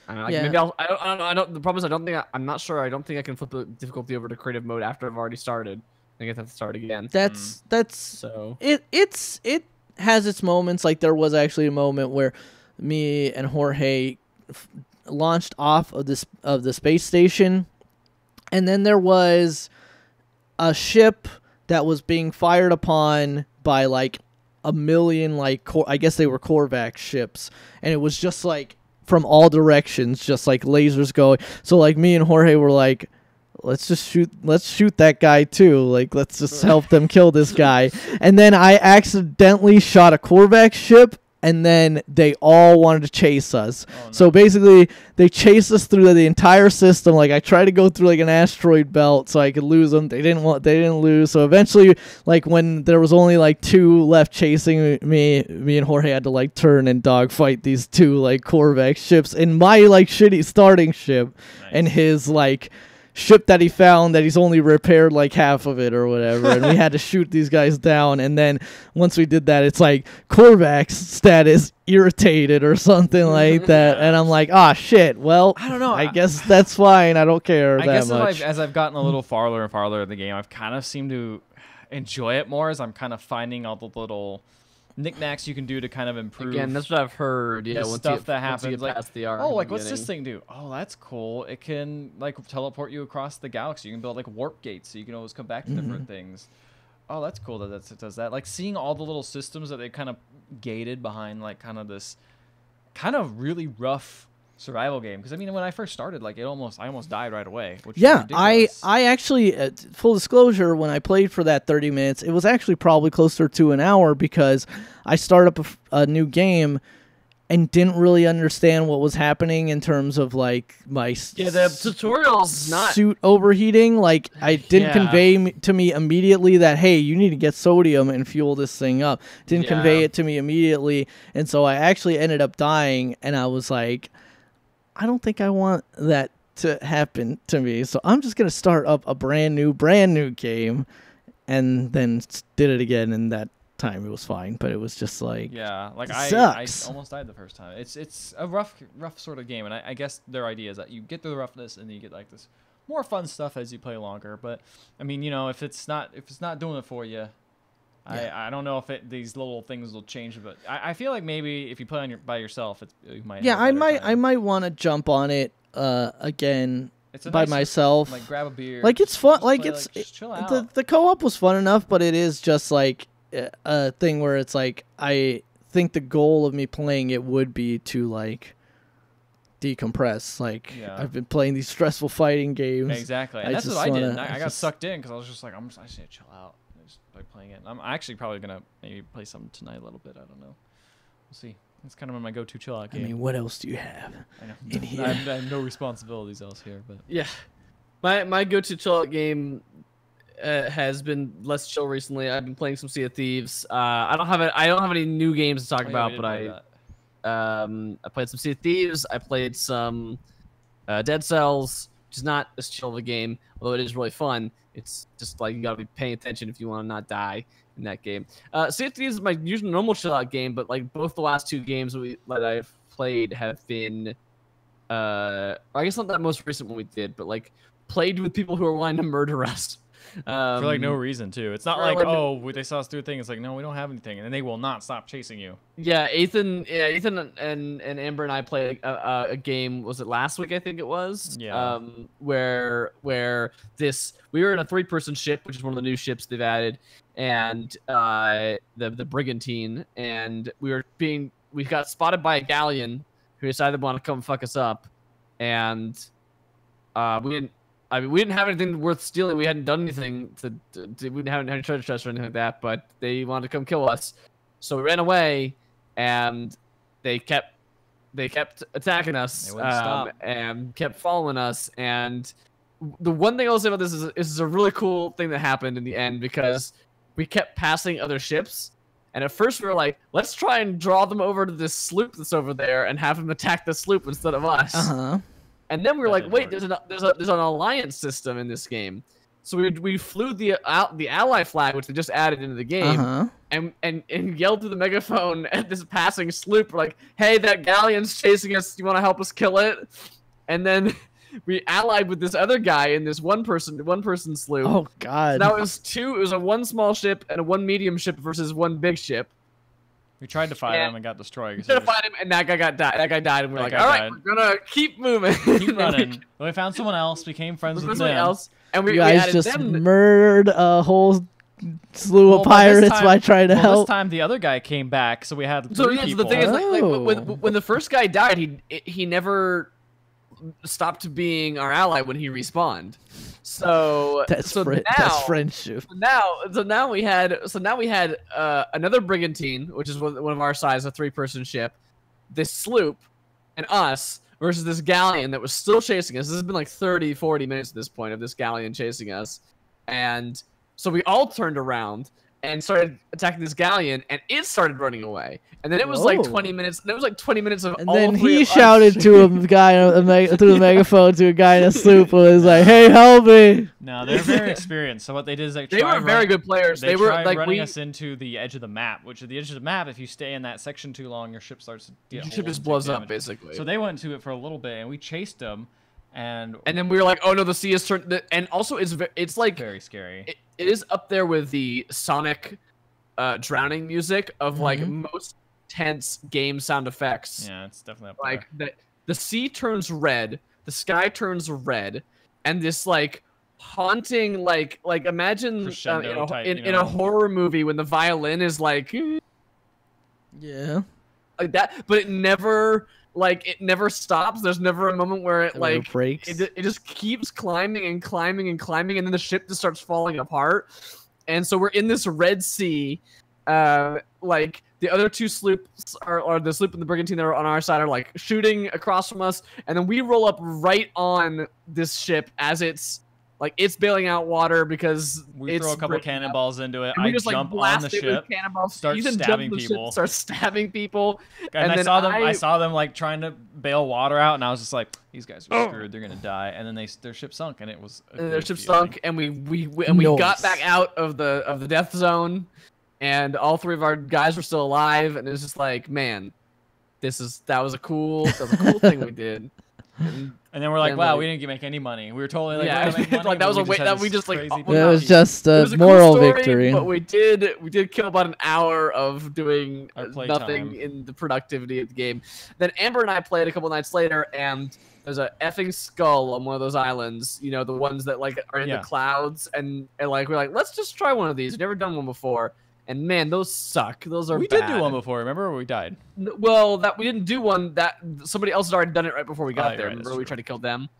I don't know, Yeah. Maybe I don't know. I don't. The problem is I'm not sure. I don't think I can flip the difficulty over to creative mode after I've already started. I guess I have to start again. That's so. It has its moments. Like there was actually a moment where me and Jorge launched off of the space station, and then there was a ship that was being fired upon by like a million I guess they were Korvax ships, and it was just like from all directions, just like lasers going. So like me and Jorge were like, let's shoot that guy too. Like let's just help them kill this guy. And then I accidentally shot a Korvax ship, and then they all wanted to chase us. Oh, no. So basically, they chased us through the entire system. Like I tried to go through like an asteroid belt so I could lose them. They didn't lose. So eventually, like when there was only like 2 left chasing me and Jorge had to like turn and dogfight these 2 like Korvax ships in my like shitty starting ship, nice. And his like ship that he found that he's only repaired like half of it or whatever, and we had to shoot these guys down. And then once we did that, it's like Korvax status irritated or something like that. And I'm like, ah, shit. Well, I don't know. I guess that's fine. I don't care I that guess much. as I've gotten a little farther and farther in the game, I've kind of seemed to enjoy it more as I'm kind of finding all the little knickknacks you can do to kind of improve. Again, that's what I've heard. Yeah, stuff that happens. Like, like what's this thing do? Oh, that's cool. It can like teleport you across the galaxy. You can build like warp gates, so you can always come back to different things. Oh, that's cool that it does that. Like seeing all the little systems that they kind of gated behind, like kind of this, kind of really rough survival game. Because I mean, when I first started, like I almost died right away. Which yeah, I actually, full disclosure, when I played for that 30 minutes, it was actually probably closer to an hour because I started up a new game and didn't really understand what was happening in terms of like my the tutorial's not suit overheating. Like I didn't convey to me immediately that hey, you need to get sodium and fuel this thing up. Didn't convey it to me immediately, and so I actually ended up dying. And I was like, I don't think I want that to happen to me, so I'm just gonna start up a brand new game, and then did it again. And that time it was fine, but it was just like like I almost died the first time. It's a rough sort of game, and I guess their idea is that you get through the roughness and then you get like this more fun stuff as you play longer. But I mean, you know, if it's not doing it for you, I don't know if these little things will change, but I feel like maybe if you play by yourself, you might. Yeah, I might want to jump on it again by myself. Like grab a beer. Like it's fun. Like play, it's just chill out. The co-op was fun enough, but it is just like a thing where it's like I think the goal of me playing it would be to like decompress. Like I've been playing these stressful fighting games. Exactly, and that's what I did. I got sucked in because I was just like, I just need to chill out. By playing it. I'm actually probably gonna maybe play some tonight a little bit. I don't know. We'll see. It's kind of my go-to chill out game. I mean, what else do you have? I know. In here? I have no responsibilities else here, but yeah, my go-to chill out game has been less chill recently. I've been playing some Sea of Thieves. I don't have any new games to talk about, but I played some Sea of Thieves. I played some Dead Cells, which is not as chill of a game, although it is really fun. It's just like you gotta be paying attention if you want to not die in that game. Sea of Thieves is my usual normal chill out game, but like both the last 2 games that I've played have been, I guess not that most recent one we did, but like played with people who are wanting to murder us. For like no reason too. It's not like, oh, they saw us do a thing. It's like, no, we don't have anything, and then they will not stop chasing you. Yeah, Ethan and Amber and I played a game. Was it last week? I think it was. Yeah. Where we were in a 3-person ship, which is one of the new ships they've added, and the brigantine, and we got spotted by a galleon who decided to want to come fuck us up, and we didn't have anything worth stealing. We hadn't done anything we didn't have any treasure chests or anything like that, but they wanted to come kill us. So we ran away, and they kept attacking us. They wouldn't stop. And kept following us. And the one thing I'll say about this is a really cool thing that happened in the end, because we kept passing other ships. And at first we were like, let's try and draw them over to this sloop that's over there and have them attack the sloop instead of us. Uh-huh. And then we were like, wait, there's an alliance system in this game. So we flew the ally flag, which they just added into the game, and yelled through the megaphone at this passing sloop, like, "Hey, that galleon's chasing us. You want to help us kill it?" And then we allied with this other guy in this one person sloop. Oh God! So now it was two. It was a one small ship and a one medium ship versus one big ship. We tried to fight him and got destroyed. We tried to fight him, and that guy died, and we're like, all right, we're gonna keep moving. Keep running. We found someone else, became friends with them. And we guys just murdered a whole slew of pirates by trying to help. This time the other guy came back, so we had three people. So the thing is, like, when the first guy died, he never stopped being our ally when he respawned. So that's friendship. So now we had another brigantine, which is one of our size, a 3-person ship, this sloop, and us versus this galleon that was still chasing us. This has been like 30-40 minutes at this point of this galleon chasing us, and so we all turned around and started attacking this galleon, and it started running away. And then it was like 20 minutes. And it was like 20 minutes of. And then he shouted to a guy through the megaphone to a guy in a sloop and was like, "Hey, help me!" No, they're very experienced. So what they did is they were very good players. They were like running us into the edge of the map, which at the edge of the map, if you stay in that section too long, your ship starts to get. Your ship just blows up basically. So they went to it for a little bit, and we chased them. And then we were like, "Oh no, the sea has turned." And also, it's like very scary. It is up there with the Sonic drowning music of like most tense game sound effects. Yeah, it's definitely up there. Like the sea turns red, the sky turns red, and this like haunting like imagine in a horror movie when the violin is like yeah, like that, but it never stops. There's never a moment where it like breaks. It just keeps climbing and climbing and climbing, and then the ship just starts falling apart. And so we're in this Red Sea, like the other two sloops or the sloop and the brigantine that are on our side are like shooting across from us, and then we roll up right on this ship as it's bailing out water because we throw a couple cannonballs into it. I just jump on the ship, start stabbing people. And then I saw them like trying to bail water out, and I was just like, these guys are screwed. They're gonna die. And then their ship sunk, and it was their ship sunk, and we got back out of the death zone, and all three of our guys were still alive, and it was just like, man, that was a cool thing we did. And then we're like, wow, we didn't make any money. We were totally like, yeah, make money, like that was a way that we just like. It was just a moral victory. But we did kill about an hour of doing nothing in the productivity of the game. Then Amber and I played a couple nights later, and there's a effing skull on one of those islands. You know, the ones that like are in the clouds, and like we're like, let's just try one of these. We've never done one before. And man, those suck. Those are bad. We did do one before, remember? Or we died? Well, we didn't do one. That somebody else had already done it right before we got there. Right, remember, we tried to kill them.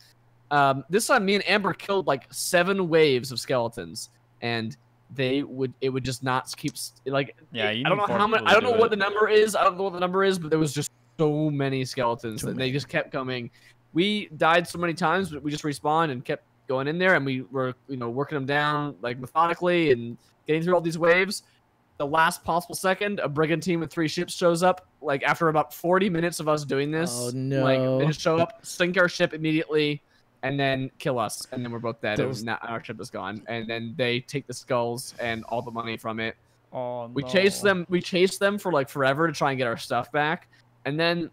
This time, me and Amber killed like 7 waves of skeletons, and it would just not keep like. Yeah, I don't know how many. I don't know what the number is. I don't know what the number is, but there was just so many skeletons that they just kept coming. We died so many times, but we just respawned and kept going in there, and we were working them down like methodically and getting through all these waves. The last possible second, a brigantine with 3 ships shows up. Like after about 40 minutes of us doing this, oh no! Like they just show up, sink our ship immediately, and then kill us, and then we're both dead. And our ship is gone, and then they take the skulls and all the money from it. Oh no! We chased them for like forever to try and get our stuff back, and then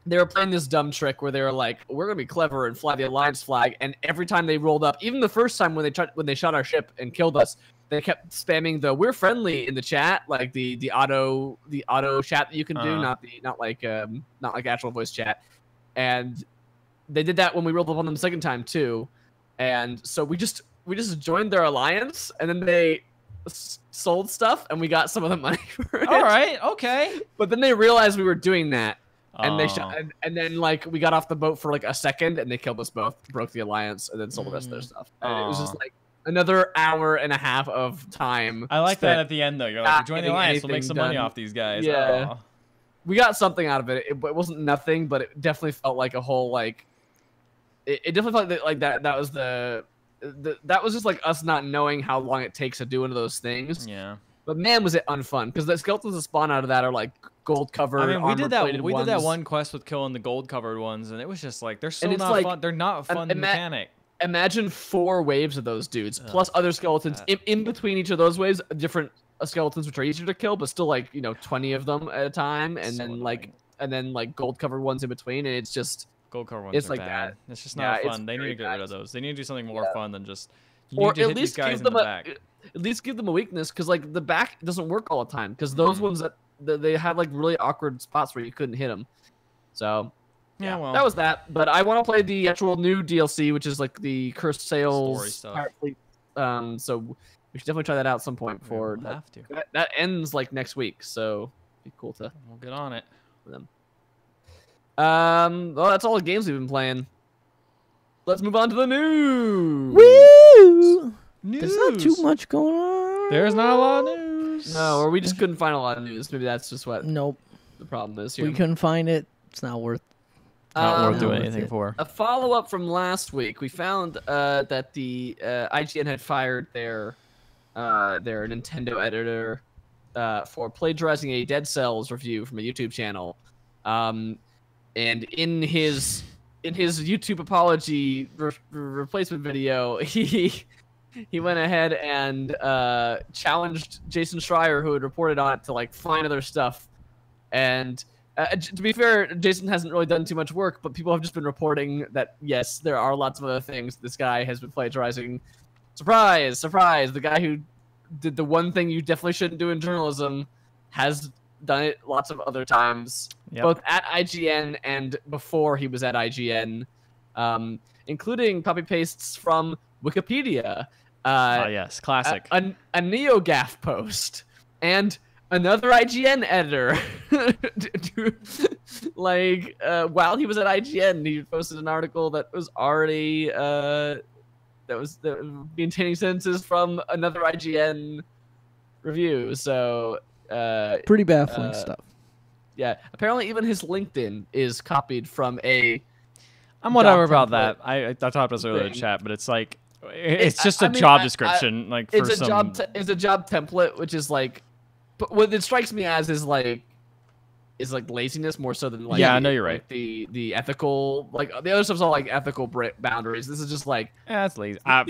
they were playing this dumb trick where they were like, "We're gonna be clever and fly the Alliance flag." And every time they rolled up, even the first time when they shot our ship and killed us, they kept spamming the "we're friendly" in the chat, like the auto chat that you can do, not like actual voice chat. And they did that when we rolled up on them the second time too. And so we just joined their alliance, and then they sold stuff, and we got some of the money for it. All right, okay. But then they realized we were doing that, and they shot, and then like we got off the boat for like a second, and they killed us both, broke the alliance, and then sold the rest of their stuff. And it was just like another hour and a half of time. I like that at the end though. You're like, join the alliance, we'll make some money off these guys. Yeah, we got something out of it. It wasn't nothing, but it definitely felt like a whole like. It definitely felt like that. That was that was just like us not knowing how long it takes to do one of those things. Yeah. But man, was it unfun, because the skeletons that spawn out of that are like gold covered. I mean, we did that. Ones. One quest with killing the gold covered ones, and it was just like they're so not fun. They're not a fun mechanic. imagine 4 waves of those dudes plus other skeletons in between each of those waves, different skeletons which are easier to kill, but still like 20 of them at a time, and So then like gold covered ones in between, and it's just gold covered ones it's are like bad. that. It's just not fun. They need to get rid of those. They need to do something more fun than just. You need to hit these guys in the back. At least give them a weakness, because like the back doesn't work all the time, because those ones that they had like really awkward spots where you couldn't hit them. So yeah, well, that was that. But I want to play the actual new DLC, which is like the Cursed Sails Pirate Fleet. So we should definitely try that out at some point before that ends like next week. So it'd be cool to we'll get on it for them. Well, that's all the games we've been playing. Let's move on to the news. Woo! There's not too much going on. There's not a lot of news. No, or we just couldn't find a lot of news. Maybe that's just what the problem is here. We couldn't find it. It's not worth doing anything for. A follow-up from last week, we found that the IGN had fired their Nintendo editor for plagiarizing a Dead Cells review from a YouTube channel. And in his YouTube apology replacement video, he went ahead and challenged Jason Schreier, who had reported on it, to like find other stuff. And to be fair, Jason hasn't really done too much work, but people have just been reporting that yes, there are lots of other things this guy has been plagiarizing. Surprise, surprise! The guy who did the one thing you definitely shouldn't do in journalism has done it lots of other times, both at IGN and before he was at IGN, including copy pastes from Wikipedia. Yes, classic. A NeoGAF post and another IGN editor. While he was at IGN, he posted an article that was already that was maintaining sentences from another IGN review. So pretty baffling stuff. Yeah, apparently even his LinkedIn is copied from a. I'm whatever about that. I talked about this earlier in chat, but it's like it's just a job description. Like it's a job. It's a job template, which is like. But what it strikes me as is like laziness more so than like. Yeah, I know you're right. Like the ethical, like the other stuff's all like ethical boundaries. This is just like. Yeah, that's lazy. I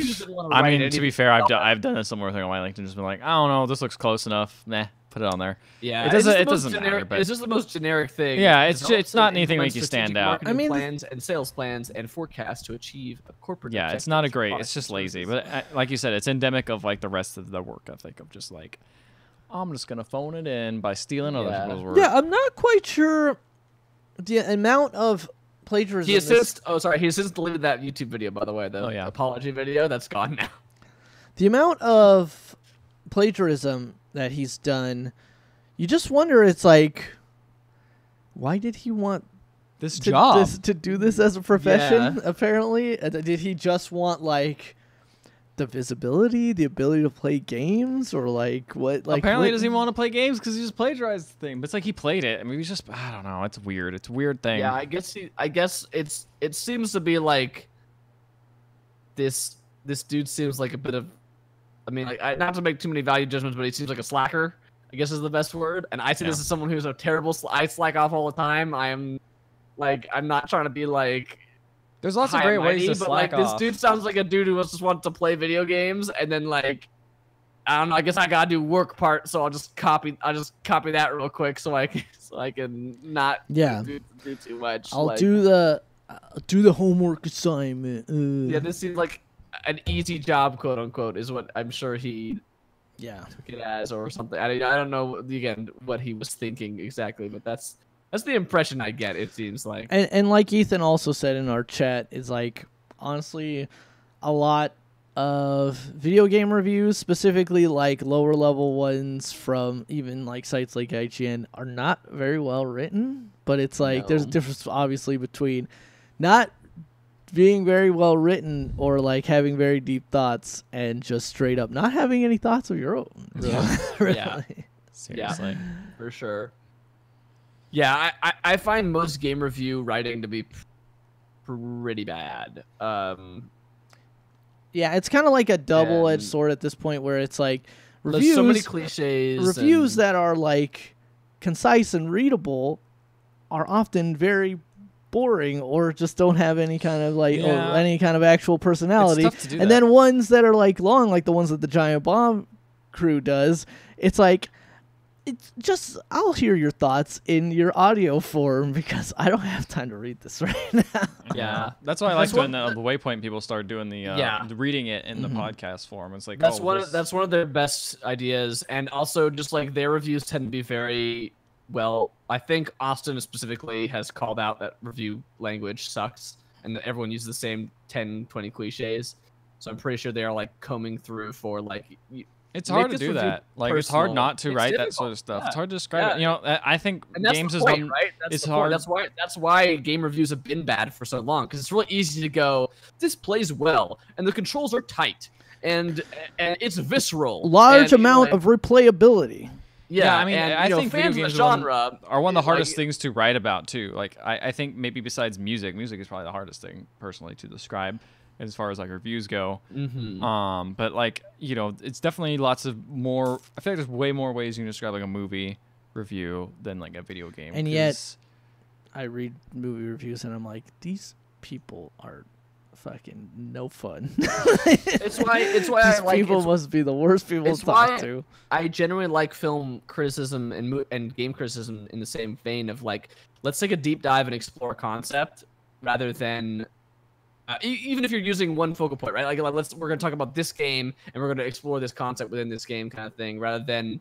mean, to be fair, I've done a similar thing on my LinkedIn. Just been like, I don't know, this looks close enough. Nah, put it on there. Yeah, it doesn't matter. But it's just the most generic thing. Yeah, it's not anything make you stand out. I mean, plans and sales plans and forecasts to achieve a corporate. Yeah, it's not a great. It's just lazy. But like you said, it's endemic of like the rest of the work ethic of just like. I'm just gonna phone it in by stealing other people's work. Yeah, I'm not quite sure the amount of plagiarism. He since deleted that YouTube video, by the way. The apology video, that's gone now. The amount of plagiarism that he's done, you just wonder. It's like, why did he want this job to do this as a profession? Yeah. Apparently, did he just want like? The visibility, the ability to play games, or like what? Like apparently, he doesn't even want to play games because he just plagiarized the thing. But it's like he played it. I mean, he's just I don't know. It's weird. It's a weird thing. Yeah, I guess it seems to be like this dude seems like a bit of. I mean, like not to make too many value judgments, but he seems like a slacker. I guess is the best word. And I see this as someone who's a terrible. I slack off all the time. I'm not trying to be like. There's lots of great ways to slack off. This dude sounds like a dude who just wants to play video games, and then like, I don't know. I guess I gotta do work part, so I'll just copy that real quick, so I can not do too much. I'll do the homework assignment. Yeah, this seems like an easy job, quote unquote, is what I'm sure he took it as or something. I don't know again what he was thinking exactly, but that's the impression I get, it seems like. And like Ethan also said in our chat, is like, honestly, a lot of video game reviews, specifically like lower level ones from even like sites like IGN, are not very well written. But it's like, there's a difference obviously between not being very well written or like having very deep thoughts and just straight up not having any thoughts of your own. Really. Yeah. Seriously. Yeah, for sure. Yeah, I find most game review writing to be pretty bad. Yeah, it's kind of like a double-edged sword at this point, where it's like reviews. There's so many cliches. Reviews that are like concise and readable are often very boring or just don't have any kind of like or Yeah. any kind of actual personality. It's tough to do And that. then ones that are like long, like the ones that the Giant Bomb crew does, it's like it's just I'll hear your thoughts in your audio form because I don't have time to read this right now. Yeah. That's why I like That's when what the Waypoint people start doing the Yeah. reading it in the podcast form. It's like That's oh, that's one of their best ideas, and also just like their reviews tend to be very well. I think Austin specifically has called out that review language sucks, and that everyone uses the same 10, 20 cliches. So I'm pretty sure they are like combing through for like. It's Make hard to this do review that. Like it's hard personal. not to It's write that difficult. sort of stuff. It's Yeah. hard to describe Yeah. it. You know, I think And that's games the is point, one. right? That's it's the hard. point. That's why game reviews have been bad for so long, because it's really easy to go, this plays well, and the controls are tight, and it's visceral. Large and, you know, amount of replayability. Yeah, I mean, and, I you know, think video fans of games the genre are one of the hardest like, things to write about too. Like I think maybe besides music is probably the hardest thing personally to describe as far as like reviews go. But like, you know, it's definitely lots of more. I feel like there's way more ways you can describe like a movie review than like a video game. And 'cause- yet, I read movie reviews and I'm like, these people are fucking no fun. It's why These I like people it's, must be the worst people it's to talk why- to. I generally like film criticism and game criticism in the same vein of like, let's take a deep dive and explore a concept rather than even if you're using one focal point, right? Like we're gonna talk about this game and we're gonna explore this concept within this game, kind of thing, rather than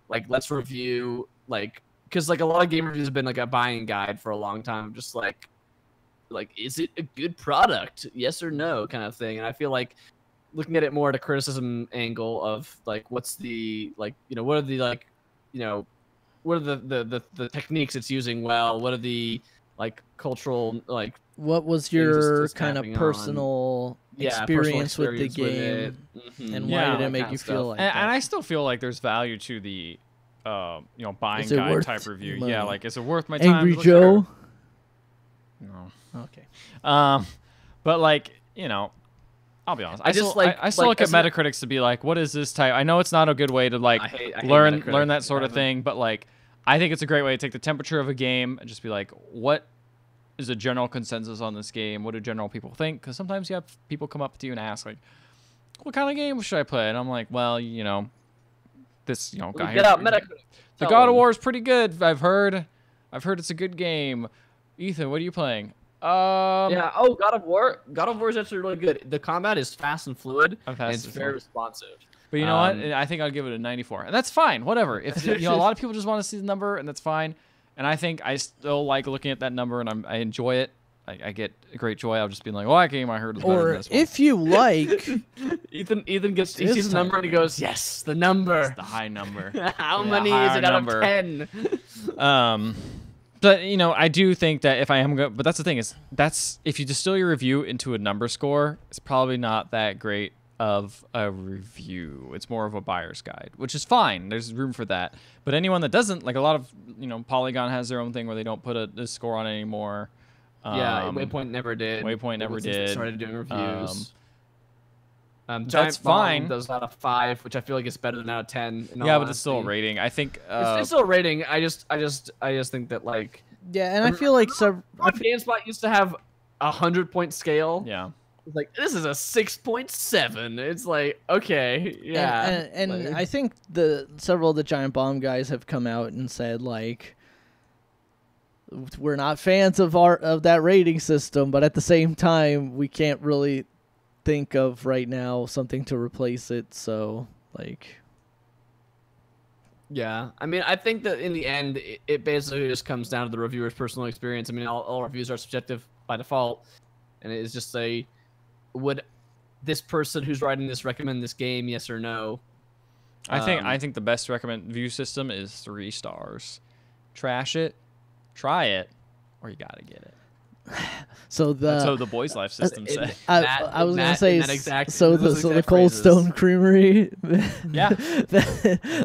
like let's review like because like a lot of game reviews have been like a buying guide for a long time, just like is it a good product, yes or no, kind of thing. And I feel like looking at it more at a criticism angle of like what's the like what are the like what are the techniques it's using well, what are the like cultural like What was things your it's kind of tapping on. personal experience with the game, and why Yeah, did it that make kind you of feel stuff. like and that? I still feel like there's value to the buying Is it guide worth type review. money? Yeah, like is it worth my time? Angry to look Joe? at it? No. Okay. But like, I'll be honest. I just, still, I still look at as a- Metacritics to be like, what is this type? I know it's not a good way to like I hate learn Metacritic. that sort of thing, but like, I think it's a great way to take the temperature of a game and just be like, what is a general consensus on this game? What do general people think? Because sometimes you have people come up to you and ask like, what kind of game should I play? And I'm like, well, this guy Get here, out Metacritic. the Tell God of them. War is pretty good. I've heard it's a good game. Ethan, what are you playing? Yeah. Oh, God of War. God of War is actually really good. The combat is fast and fluid, I'm and fast it's and very fluid. responsive. But you know what? I think I'll give it a 94, and that's fine. Whatever. If a lot of people just want to see the number, and that's fine. And I think I still like looking at that number, and I enjoy it. I get great joy. I'll just be like, "Oh, that game I heard was better than Or this one." if you like, Ethan gets he It is sees the number and he goes, "Yes, the number. It's the high number. How Yeah, many is higher it out number. of 10?" But I do think that if I am going, but that's the thing is that's if you distill your review into a number score, it's probably not that great of a review. It's more of a buyer's guide, which is fine. There's room for that. But anyone that doesn't, like a lot of Polygon has their own thing where they don't put a score on it anymore. Yeah, Waypoint never did. Waypoint never Since they did. started doing reviews. That's Giant Bomb fine. does out of 5, which I feel like is better than out of 10. in all Yeah, but it's still a honesty. rating. I think It's still a rating. I just think that like yeah, and I feel like GameSpot used to have a 100-point scale. yeah. It's like this is a 6.7. It's like okay, yeah. and like, I think several of the Giant Bomb guys have come out and said like, we're not fans of that rating system, but at the same time, we can't really think of right now something to replace it. So like, yeah. I mean, I think that in the end, it basically just comes down to the reviewer's personal experience. I mean, all reviews are subjective by default, and it is just would this person who's writing this recommend this game, yes or no? I think the best recommend view system is 3 stars. Trash it, try it, or you gotta get it. so That's what the Boys Life system say. I was gonna say in that exact, so in those the exact Cold phrases. Stone Creamery. Yeah.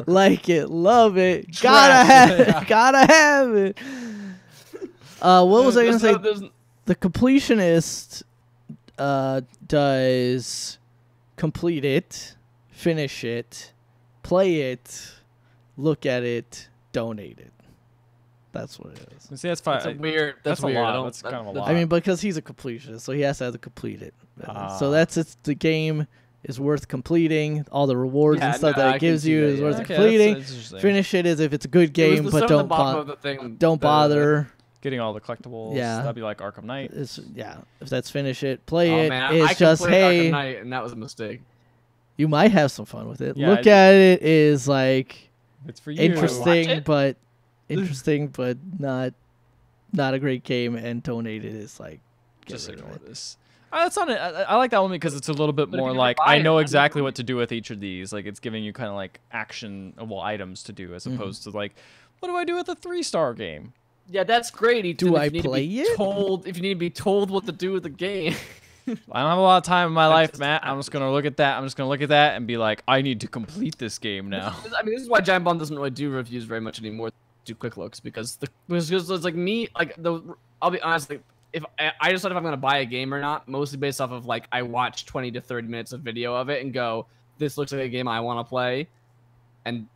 Like it, love it, Trash gotta have it, yeah. it, gotta have it. What was I gonna say? The completionist does complete it, finish it, play it, look at it, donate it. That's what it is. See, that's fine. That's weird. That's weird. a lot. That's kind of a lot. I mean, because he's a completionist, so he has to complete it. So that's it's the game is worth completing. All the rewards and stuff that it gives you is worth completing. Finish it as if it's a good game, but don't bother. Getting all the collectibles. Yeah, that'd be like Arkham Knight. If that's finish it, play it. Man, it's just hey, Arkham Knight, and that was a mistake. You might have some fun with it. Look at it is like it's for you. Interesting, but not a great game. And donate it is like just ignore this. That's not it. I like that one because it's a little bit more like I know exactly what to do with each of these. Like it's giving you kind of like actionable items to do as opposed to like, what do I do with a 3-star game? Yeah, that's great. Ethan, do I play it? If you need to be told what to do with the game. I don't have a lot of time in my life, Matt. I'm just gonna look at that. I'm just gonna look at that and be like, I need to complete this game now. I mean, this is why Giant Bomb doesn't really do reviews very much anymore. Do quick looks because it's like me. Like I'll be honest. Like, if I decide if I'm gonna buy a game or not, mostly based off of like I watch 20 to 30 minutes of video of it and go, this looks like a game I want to play, and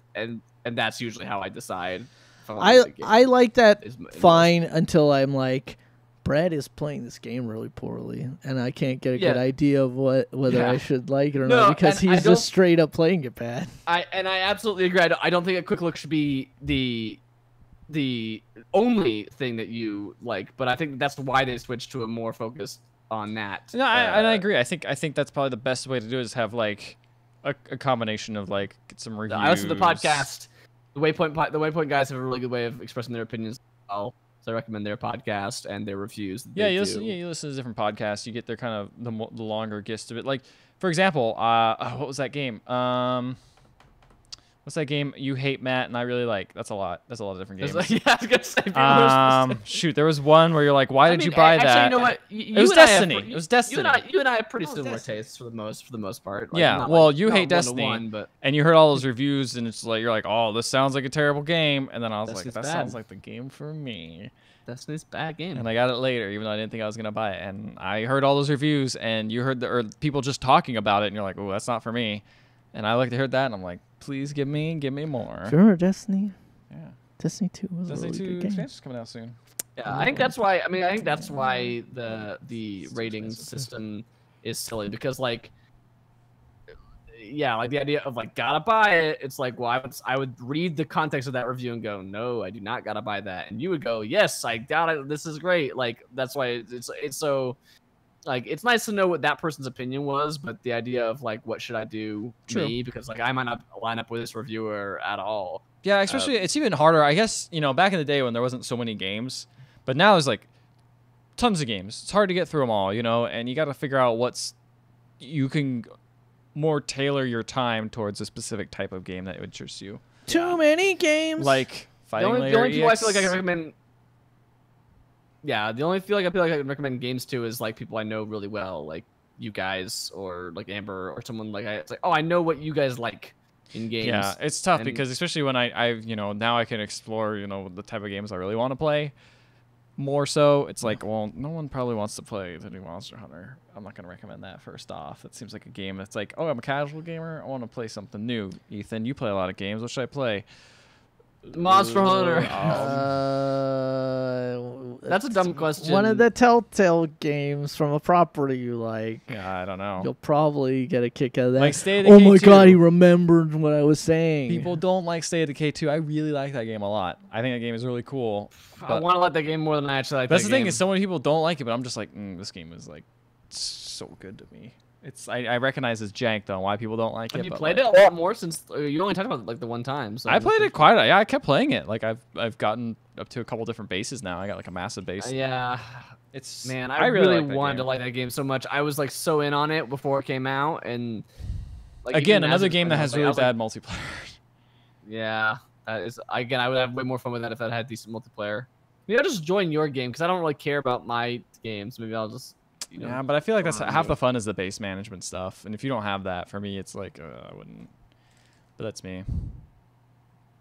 that's usually how I decide. I like that fine until I'm like, Brad is playing this game really poorly, and I can't get a good idea of whether I should like it or not because he's just straight up playing it bad. I absolutely agree. I don't think a quick look should be the only thing that you like, but I think that's why they switched to a more focused on that. No, I agree. I think that's probably the best way to do it is have like a combination of like get some reviews. I listen to the podcast. The Waypoint guys have a really good way of expressing their opinions as well. So I recommend their podcast and their reviews. You listen to different podcasts. You get their kind of the longer gist of it. Like, for example, what was that game? What's that game you hate, Matt, and I really like? That's a lot. That's a lot of different games. Yeah, I was gonna say. Shoot, there was one where you're like, why did you buy that? You know what? It was Destiny. It was Destiny. You and I have pretty similar tastes for the most part. Like, yeah. Well, you hate Destiny, and you heard all those reviews, and it's like you're like, oh, this sounds like a terrible game, and then I was like, that sounds like the game for me. Destiny's a bad game. And I got it later, even though I didn't think I was gonna buy it. And I heard all those reviews, and you heard people just talking about it, and you're like, oh, that's not for me. And I heard that, and I'm like, please give me more. Do you remember Destiny? Yeah. Destiny 2 was a really good game. Expansion's coming out soon. Yeah, I think that's why. I mean, I think that's why the rating system is silly because like, yeah, like the idea of like gotta buy it. It's like, well, I would read the context of that review and go, no, I do not gotta buy that, and you would go, yes, I doubt it. This is great. Like that's why it's so. Like it's nice to know what that person's opinion was, but the idea of like what should I do me because like I might not line up with this reviewer at all. Yeah, especially it's even harder. I guess back in the day when there wasn't so many games, but now there's like tons of games. It's hard to get through them all, and you got to figure out you can more tailor your time towards a specific type of game that would interest you. Too many games. Like Fighting Layer the only people EX. I feel like I can recommend. Yeah, the only I feel like I can recommend games to is like people I know really well, like you guys or like Amber or someone like it's like, oh, I know what you guys like in games. Yeah, it's tough because especially when I now I can explore the type of games I really want to play more so. It's like, well, no one probably wants to play the new Monster Hunter. I'm not going to recommend that first off. It seems like a game that's like, oh, I'm a casual gamer. I want to play something new. Ethan, you play a lot of games. What should I play? Monster Hunter. That's a dumb question. One of the Telltale games from a property you like. Yeah, I don't know. You'll probably get a kick out of that. Like State of Decay 2. Oh my god, he remembered what I was saying. People don't like State of Decay 2. I really like that game a lot. I think that game is really cool. I want to like that game more than I actually like that's the thing is so many people don't like it, but I'm just like, this game is like so good to me. I recognize it's jank though. Why people don't like it? Have you played it a lot more since you only talked about it like the one time? So I played it quite. Yeah, I kept playing it. Like I've gotten up to a couple different bases now. I got like a massive base. Yeah, it's man. I really wanted to like that game so much. I was like so in on it before it came out, and like again another game that has really bad multiplayer. Yeah, that is again. I would have way more fun with that if I had decent multiplayer. Maybe I'll just join your game because I don't really care about my games. Maybe I'll just. Yeah, but I feel like that's half the fun is the base management stuff, and if you don't have that, for me, it's like I wouldn't. But that's me.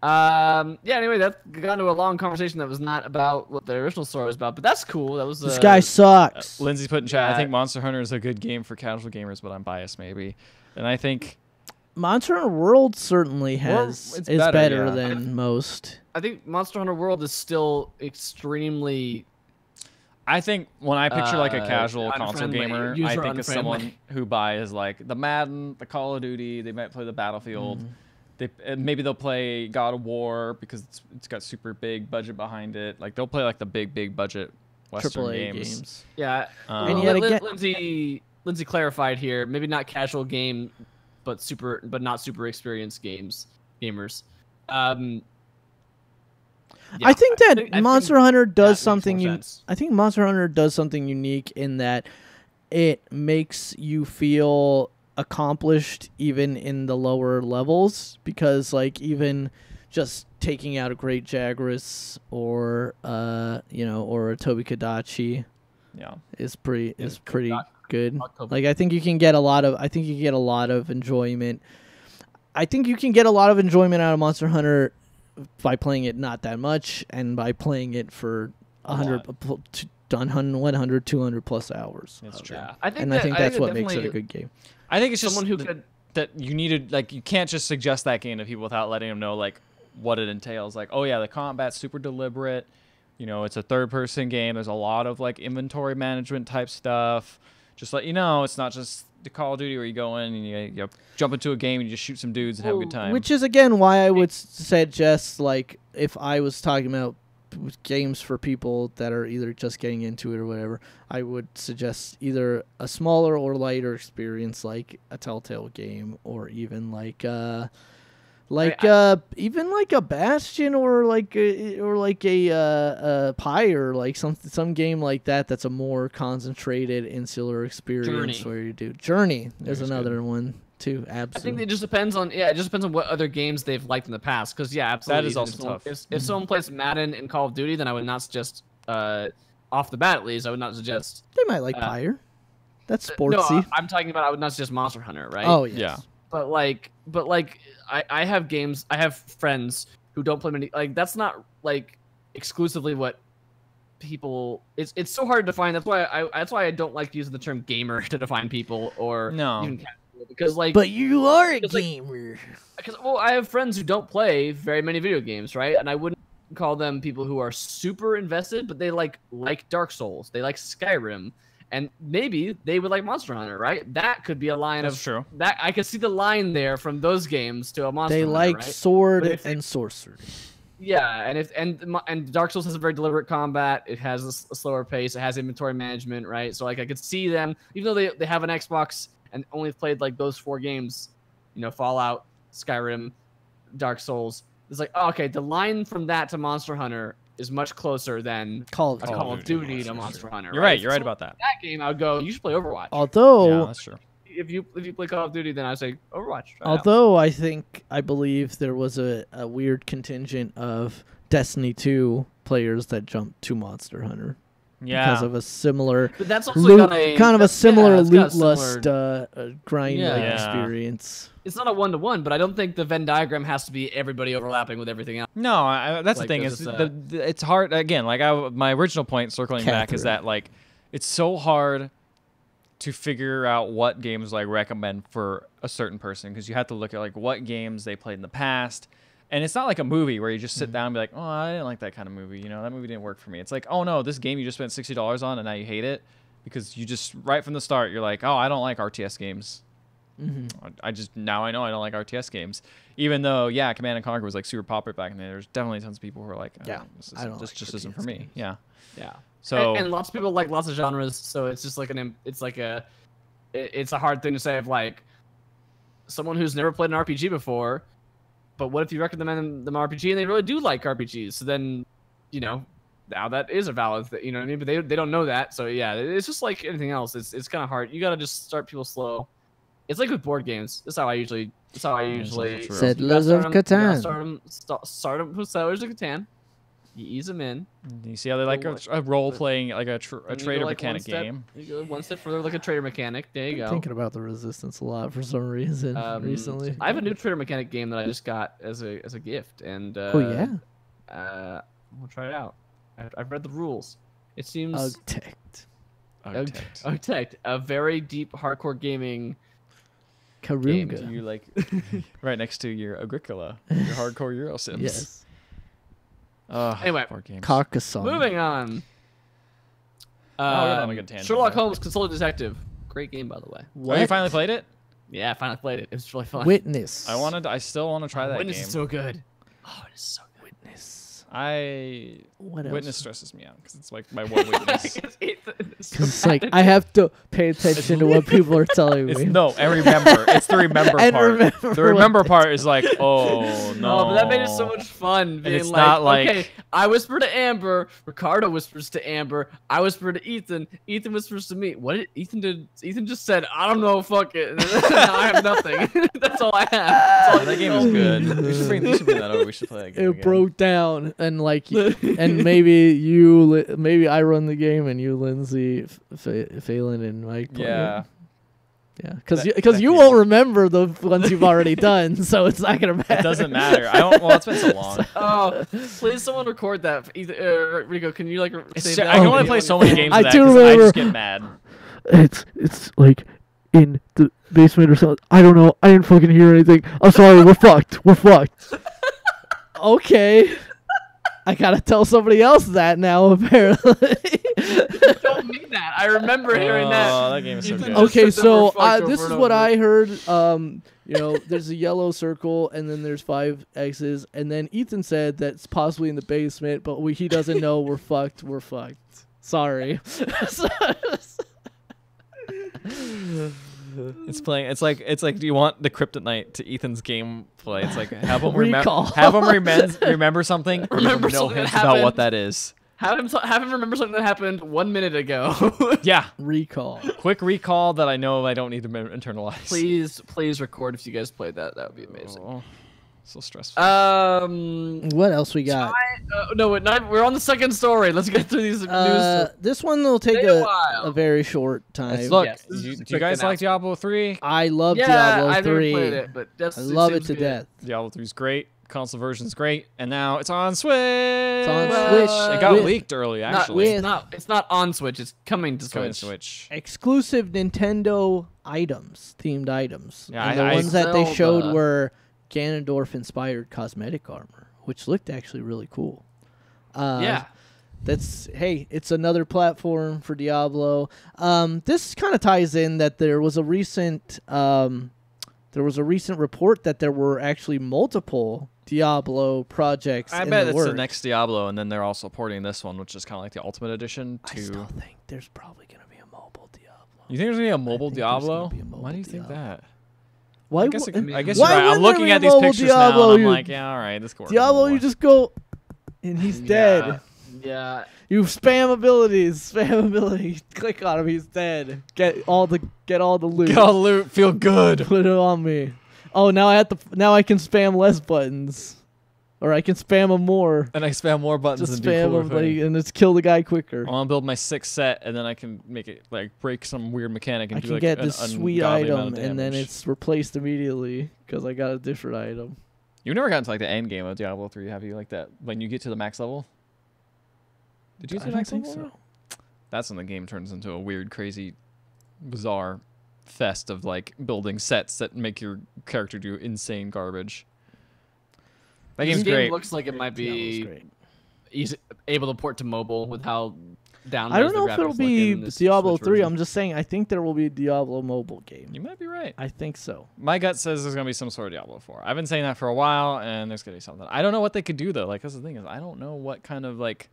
Yeah. Anyway, that got into a long conversation that was not about what the original story was about, but that's cool. That was this guy sucks. Lindsay's put in chat. I think Monster Hunter is a good game for casual gamers, but I'm biased maybe, and I think Monster Hunter World certainly is better than most. I think Monster Hunter World is still extremely. I think when I picture like a casual console gamer, I think of someone who buys like the Madden, the Call of Duty. They might play the Battlefield. Maybe they'll play God of War because it's got super big budget behind it. Like they'll play like the big budget Western AAA games. Yeah, and yet again, Lindsay clarified here. Maybe not casual game, but not super experienced gamers. Yeah, I think that Monster Hunter does something. I think Monster Hunter does something unique in that it makes you feel accomplished even in the lower levels, because like even just taking out a Great Jagras or or a Tobi Kadachi, is pretty good. Like I think you can get a lot of enjoyment. I think you can get a lot of enjoyment out of Monster Hunter by playing it not that much, and by playing it for 100, 200 plus hours. That's true. Yeah. I think that's what makes it a good game. I think it's just someone who could that you needed, like, you can't just suggest that game to people without letting them know like what it entails. Like, oh yeah, the combat's super deliberate. You know, it's a third-person game. There's a lot of like inventory management type stuff. Just let you know, it's not just the Call of Duty where you go in and you jump into a game and you just shoot some dudes and have a good time. Which is again why I would suggest, like, if I was talking about games for people that are either just getting into it or whatever, I would suggest either a smaller or lighter experience like a Telltale game, or even like even like a Bastion, or like a Pyre, like some game like that that's a more concentrated insular experience. Journey. Where you do Journey is another one too. Absolutely. I think it just depends on what other games they've liked in the past. Because absolutely, that is also tough. If someone plays Madden and Call of Duty, then I would not suggest off the bat at least. I would not suggest they might like Pyre. That's sportsy. No, I'm talking about I would not suggest Monster Hunter, right? Oh yes. Yeah. But I have games. I have friends who don't play many. Like that's not like exclusively what people. It's so hard to define. That's why I don't like using the term gamer to define people, or even casual, because like. But you are a gamer. Because I have friends who don't play very many video games, right? And I wouldn't call them people who are super invested, but they like Dark Souls. They like Skyrim. And maybe they would like Monster Hunter, right? That could be a line That's true. That I could see the line there from those games to a Monster Hunter. They like right? sword and sorcery. Yeah, and Dark Souls has a very deliberate combat. It has a slower pace. It has inventory management, right? So like I could see them, even though they have an Xbox and only played like those 4 games, Fallout, Skyrim, Dark Souls. It's like, okay, the line from that to Monster Hunter is much closer than Call of Duty to Monster Hunter. You're right. You're right about that. That game, I would go, you should play Overwatch. Although, yeah, that's true. If you play Call of Duty, then I say Overwatch. Although I believe there was a weird contingent of Destiny 2 players that jumped to Monster Hunter. Yeah. Because of a similar but that's also got similar loot lust grind experience. It's not a 1-to-1, but I don't think the Venn diagram has to be everybody overlapping with everything else. No, that's the thing. It's hard. Again, like my original point, circling back, is that like it's so hard to figure out what games like recommend for a certain person, because you have to look at like what games they played in the past. And it's not like a movie where you just sit down and be like, oh, I didn't like that kind of movie. That movie didn't work for me. It's like, oh no, this game you just spent $60 on and now you hate it because you just right from the start you're like, oh, I don't like RTS games. Now I know I don't like RTS games, even though Command and Conquer was like super popular back in the day. There's definitely tons of people who are like, this just isn't for me. Yeah. So and lots of people like lots of genres, so it's just like it's a hard thing to say of like someone who's never played an RPG before. But what if you recommend them RPG and they really do like RPGs? So then, now that is a valid thing. You know what I mean? But they don't know that. So yeah, it's just like anything else. It's kind of hard. You gotta just start people slow. It's like with board games. That's how I usually. Settlers of Catan. Start them with Settlers of Catan. You ease them in. You see how they like a role playing, like a trader mechanic game. You go one step further, like a trader mechanic. There you go. I'm thinking about the Resistance a lot for some reason recently. I have a new trader mechanic game that I just got as a gift, and we'll try it out. I've read the rules. It seems Ugtect, a very deep hardcore gaming Karunga. You like right next to your Agricola, your hardcore Euro Sims. Yes. Anyway, board games. Carcassonne. moving on. we're on a good tangent Sherlock there. Holmes, Consultant Detective. Great game, by the way. Oh, you finally played it? Yeah, I finally played it. It was really fun. Witness. I still want to try that Witness game. is so good. Oh, it is so good. Witness. What else? Witness stresses me out because it's like my one weakness. It's like I have to pay attention to what people are telling me. And remember. It's the remember And part. remember The remember part is like, oh no. Oh, but that made it so much fun. Being it's like, not like- okay, I whisper to Amber, Ricardo whispers to Amber, I whisper to Ethan, Ethan whispers to me. What did Ethan did? Ethan just said, I don't know, fuck it. Now I have nothing. That's all I have. That's all that he game told is me. good. We should bring that over. We should play that game. It again. broke down, and like, and maybe I run the game and you, Lindsay, Phelan, and Mike. Play Yeah. it. Yeah, because That you game. won't remember the ones you've already done, so it's not gonna matter. It doesn't matter. I don't. Well, it's been so long. Oh, please, someone record that. Either, Rico, can you like? Save that I can video only play on so your many phone? games I of that do 'cause I remember- just get mad. It's like in the basement or something. I don't know. I didn't fucking hear anything. I'm sorry. We're fucked. We're fucked. Okay. I gotta tell somebody else that now, apparently. I don't mean that. I remember hearing that. Oh, that game is so Ethan good. just Okay, said that we're so fucked this over is and what over. I heard. There's a yellow circle, and then there's 5 X's, and then Ethan said that's possibly in the basement, but he doesn't know. We're fucked. We're fucked. Sorry. It's playing. It's like. Do you want the kryptonite to Ethan's gameplay? It's like have him Recall. remember something. Remember no something that hints about what happened. that is. Have him remember something that happened 1 minute ago. Yeah. Recall. Quick recall that I know I don't need to internalize. Please record if you guys played that. That would be amazing. Oh, so stressful. What else we got? We're on the second story. Let's get through these news. This one will take Take a while. a very short time. Look, yes, this is do a you quick guys like announcement. Diablo 3? I love Yeah, Diablo I've never 3. played it, but I love it seems to good. death. Diablo 3 is great. Console version's great, and now it's on Switch. It's on Well, Switch. It got with leaked early, Not, actually. it's not on Switch. It's coming to It's coming Switch. to Switch. exclusive Nintendo items, themed items. Yeah, and the I ones that they showed Zelda. were Ganondorf-inspired cosmetic armor, which looked actually really cool. Yeah. It's another platform for Diablo. This kind of ties in that there was a recent report that there were actually multiple Diablo projects. I in bet the it's works. the next Diablo, and then they're also porting this one, which is kind of like the Ultimate Edition. I still think there's probably gonna be a mobile Diablo. You think there's gonna be a mobile think there's gonna Diablo? be a mobile Why do you think Diablo. that? Why? I guess, w- I guess why you're right. I'm wouldn't there looking be a at these mobile pictures Diablo? now, and I'm You- like, yeah, all right, this could work. Diablo, you just go, and he's dead. Yeah. You spam abilities, Click on him, he's dead. Get all the loot. Go loot, feel good. Put it on me. Oh, now I can spam less buttons, or I can spam them more. And I spam more buttons Just and do spam cooler them, things. and just kill the guy quicker. I want to build my 6th set, and then I can make it like break some weird mechanic and I do can like get an this sweet ungodly amount item, of and then damage. it's replaced immediately because I got a different item. You've never gotten to like the end game of Diablo 3, have you? Like that when you get to the max level. Did you get I to the don't max think level? so. That's when the game turns into a weird, crazy, bizarre fest of like building sets that make your character do insane garbage. That This game's game great. looks like it might Diablo's be great. easy, able to port to mobile with how down. I don't know the if it'll graphics look be in this Diablo Switch 3. version. I'm just saying I think there will be a Diablo mobile game. You might be right. I think so. My gut says there's gonna be some sort of Diablo 4. I've been saying that for a while, and there's gonna be something. I don't know what they could do though. Like that's the thing is, I don't know what kind of like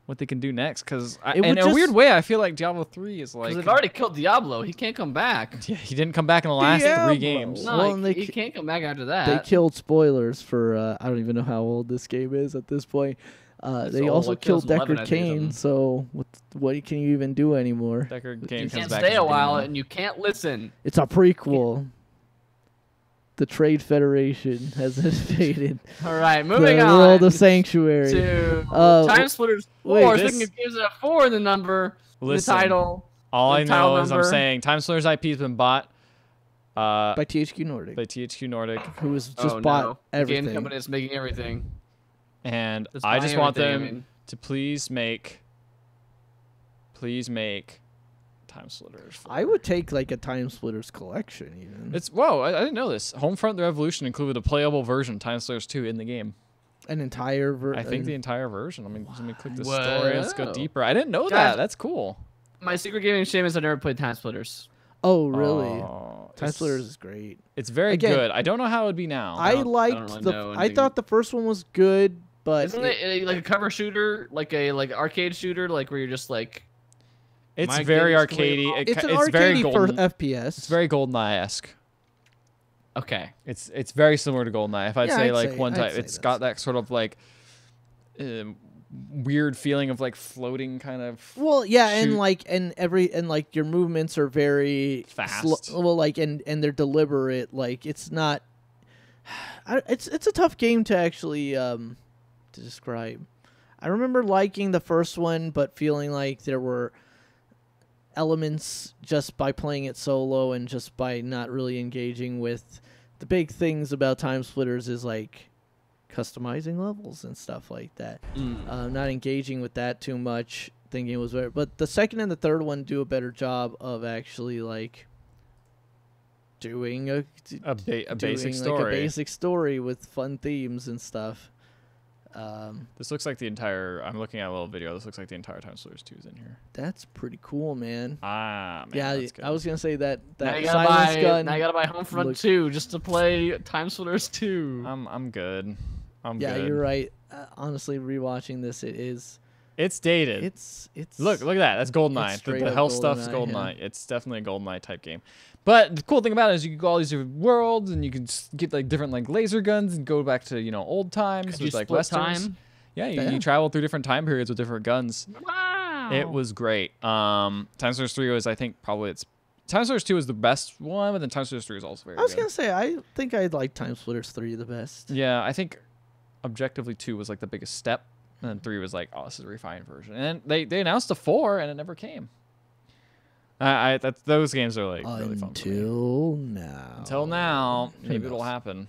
what they can do next. Because It in would a weird just- way, I feel like Diablo 3 is like Because they've already killed Diablo. He can't come back. yeah, he didn't come back in the last Diablo. 3 games. No, Well, and he they can't come back after that. They killed spoilers for I don't even know how old this game is at this point. They old, also like killed 2011, Deckard I think, or Cain. something. So what can you even do anymore? Deckard you Cain comes can't back stay as a while demon. and you can't listen. It's a prequel. The Trade Federation has invaded All right, the moving on. world of Sanctuary. to Uh, Time Splitters 4. wait, Speaking this- of games that have 4 in the number, Listen, the title. all the I title know is I'm number. saying Time Splitters IP has been bought By THQ Nordic, by THQ Nordic, who has just Oh, bought no. The game everything. company is making everything. and That's I just buying want everything, them I mean. to please make Time Splitters. I would take like a Time Splitters collection even. It's I didn't know this. Homefront: The Revolution included a playable version, Time Splitters 2, in the game. An entire version. I think the entire version. Let me click the Whoa. story. Let's go deeper. I didn't know that. That's cool. My secret gaming shame is I never played Time Splitters. Oh really? Time It's- Splitters is great. It's very Again, good. I don't know how it would be now. I don't liked really the. know I anything. thought the first one was good, but Isn't it like a cover shooter, like arcade shooter, like where you're just like? It's My very goodness, can we- arcadey. it's an It's very arcadey for golden. FPS. It's very GoldenEye-esque. Okay. It's very similar to GoldenEye. If I'd Yeah, say I'd like say- one I'd type, say it's got that sort of like weird feeling of like floating kind of. Well, yeah, shoot. and like your movements are very Fast. well, like and they're deliberate. Like it's not. It's a tough game to actually to describe. I remember liking the first one, but feeling like there were elements just by playing it solo and just by not really engaging with the big things about Time Splitters is like customizing levels and stuff like that. Not engaging with that too much, thinking it was better. But the second and the third one do a better job of actually like doing a basic story. like a basic story with fun themes and stuff. This looks like the entire. I'm looking at a little video. This looks like the entire Time Splitters 2 is in here. That's pretty cool, man. Ah, man, Yeah, that's good. I was gonna say that Now you silence gotta buy. gun. Now you gotta buy Homefront look- 2 just to play Time Splitters 2. I'm good. I'm yeah, good. you're right. Honestly, rewatching this, It's dated. it's Look at that. That's GoldenEye. It's The straight up health stuff's GoldenEye, GoldenEye. It's definitely a GoldenEye type game. But the cool thing about it is you can go all these different worlds and you can get like different like laser guns and go back to old times Could you with like split westerns. time? Yeah, Yeah. you travel through different time periods with different guns. Wow. It was great. Time Splitters 3 was, I think, probably Time Splitters 2 is the best one, but then Time Splitters 3 is also very I was good. gonna say I think I like Time Splitters 3 the best. Yeah, I think objectively 2 was like the biggest step, and then 3 was like, oh, this is a refined version. And then they announced a 4, and it never came. Those games are like really fun for me. Until now. Until now, Who maybe it'll knows? happen.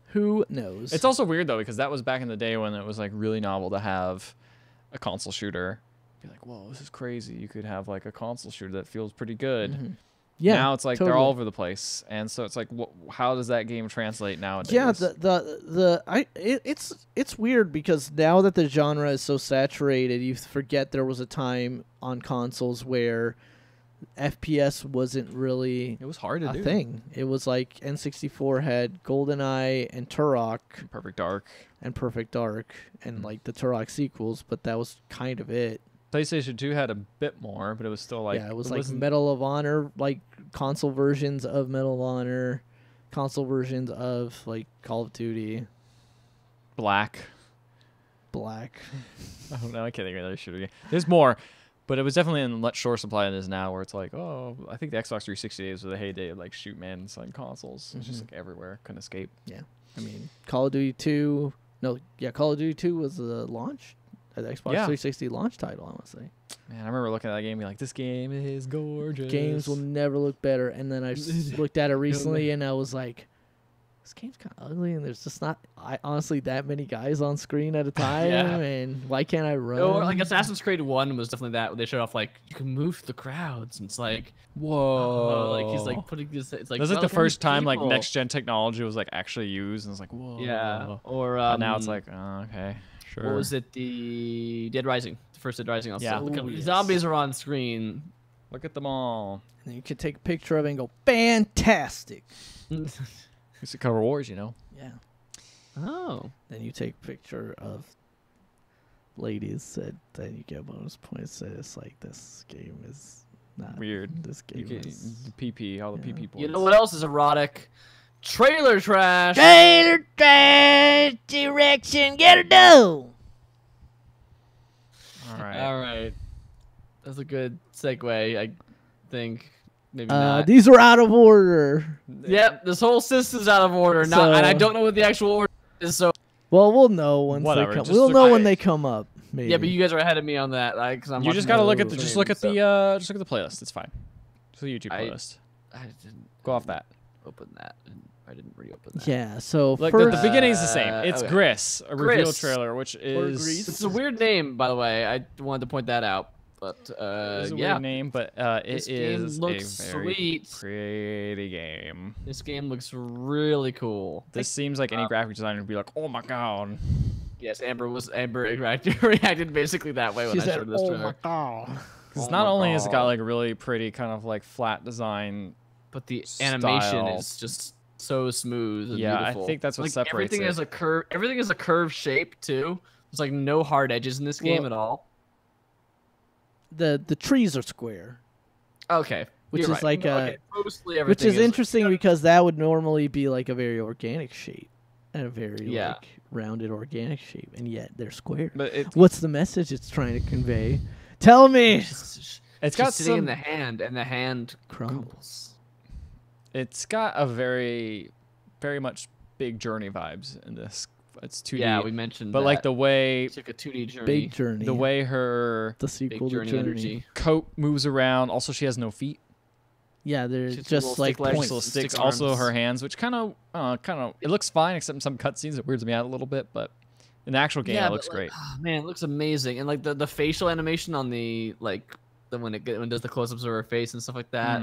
Who knows? It's also weird though because that was back in the day when it was like really novel to have a console shooter. Be like, whoa, this is crazy. You could have like a console shooter that feels pretty good. Mhm. Yeah. Now it's like totally. they're all over the place, and so it's like, how does that game translate nowadays? Yeah, it's weird because now that the genre is so saturated, you forget there was a time on consoles where FPS wasn't really it was hard to a do. thing. It was like N64 had GoldenEye and Turok Perfect Dark. and Perfect Dark and like the Turok sequels, but that was kind of it. PlayStation 2 had a bit more, but it was still like yeah, it was like wasn't- Medal of Honor, like console versions of Medal of Honor, console versions of like Call of Duty, Black. Black. Oh no, I can't think of another shooter game. There's more, but it was definitely in much shorter supply than it is now, where it's like, oh, I think the Xbox 360 days was the heyday of like shoot man selling consoles. It's just like everywhere, couldn't escape. I mean, Call of Duty 2. No, yeah, Call of Duty 2 was the launch, the Xbox Yeah. 360 launch title. I want to say Man, I remember looking at that game and being like, this game is gorgeous. games will never look better. And then I looked at it recently, and I was like, this game's kind of ugly, and there's just not, honestly, that many guys on screen at a time. Yeah. And why can't I run? Or like Assassin's Creed 1 was definitely that. They showed off like you can move through the crowds, and it's like, Whoa. like he's like putting this. It's like That was like the welcome first time like people. next gen technology was like actually used, and it's like, whoa. Yeah. Or But now it's like, oh, okay, sure. what was it? The Dead Rising, the first Dead Rising. Also, Yeah. look how Ooh, many yes. zombies are on screen. Look at them all. And then you could take a picture of it and go, fantastic. Used to cover wars, you know. Yeah. Oh. Then you take a picture of ladies said, then you get bonus points. So it's like, this game is not Weird. This You game get is the PP, all the yeah. PP points. You know what else is erotic? Trailer trash. trailer trash direction. Get it done. All right. All right. That's a good segue, I think. Maybe not. These are out of order. Yep, this whole system's out of order. Now, and I So- don't know what the actual order is. So Well, we'll know once Whatever, they come. just We'll look- know when they come up. Maybe. yeah, but you guys are ahead of me on that. Because I'm You just watching gotta look at the the stream, so just look at the playlist. It's fine. It's the YouTube I- playlist. I didn't Go off that. open that. I didn't reopen that. Yeah. So Like first, the beginning's the same. It's okay. Gris, a reveal Gris. trailer, which is Grease. It's a weird name, by the way. I wanted to point that out. But It's a yeah, weird name, but this it game is looks a very sweet. pretty game. This game looks really cool. This seems like any graphic designer would be like, "Oh my god." Yes, Amber reacted basically that way when I showed this "Oh trailer. my god!" Because Oh not my only has it got God. like really pretty kind of like flat design, But the animation style. is just so smooth and Yeah, beautiful. I think that's what like, separates everything it. is a curve. Everything is a curved shape too. There's like no hard edges in this game at all. The trees are square, Okay, which you're is right. like okay, mostly which everything is interesting because that would normally be like a very organic shape and a very like rounded organic shape, and yet they're square. but What's the message it's trying to convey? Tell me. it's got sitting in some. the hand, and the hand Crumbles. crumbles. It's got a very much Big Journey vibes in this. It's 2D. Yeah, we mentioned. but like the way it's like a 2D journey. Big Journey. the way her the big sequel to journey Journey. energy. coat moves around. Also, she has no feet. Yeah, they're She's got just little like stick legs. points. Little Stick sticks. Also, arms. her hands, which kind of it looks fine, except in some cutscenes it weirds me out a little bit. But in the actual game, it but, looks like, great. oh, man, it looks amazing, and like the facial animation on the when it does the close-ups of her face and stuff like that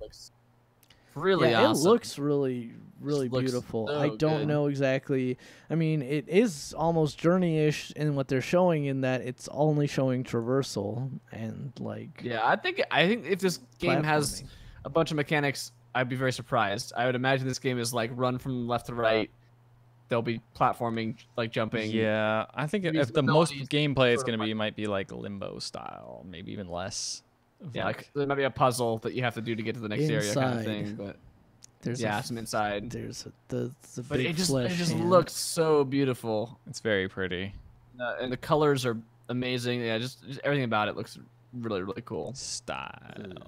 looks really Yeah, awesome. it looks really looks beautiful. so I don't good. know exactly. I mean, it is almost Journey-ish in what they're showing in that it's only showing traversal and like Yeah, I think if this game has platforming. a bunch of mechanics, I'd be very surprised. I would imagine this game is like run from left to right. There'll be platforming, like jumping. Yeah, I think These if the most abilities gameplay it's sort of gonna be, might be like Limbo style, maybe even less. of, Yeah, like, there might be a puzzle that you have to do to get to the next area kind of Inside. thing. But there's yeah, some inside. there's the But big it just flesh hand. looks so beautiful. it's very pretty. And the colors are amazing. Yeah, just everything about it looks really cool. Style.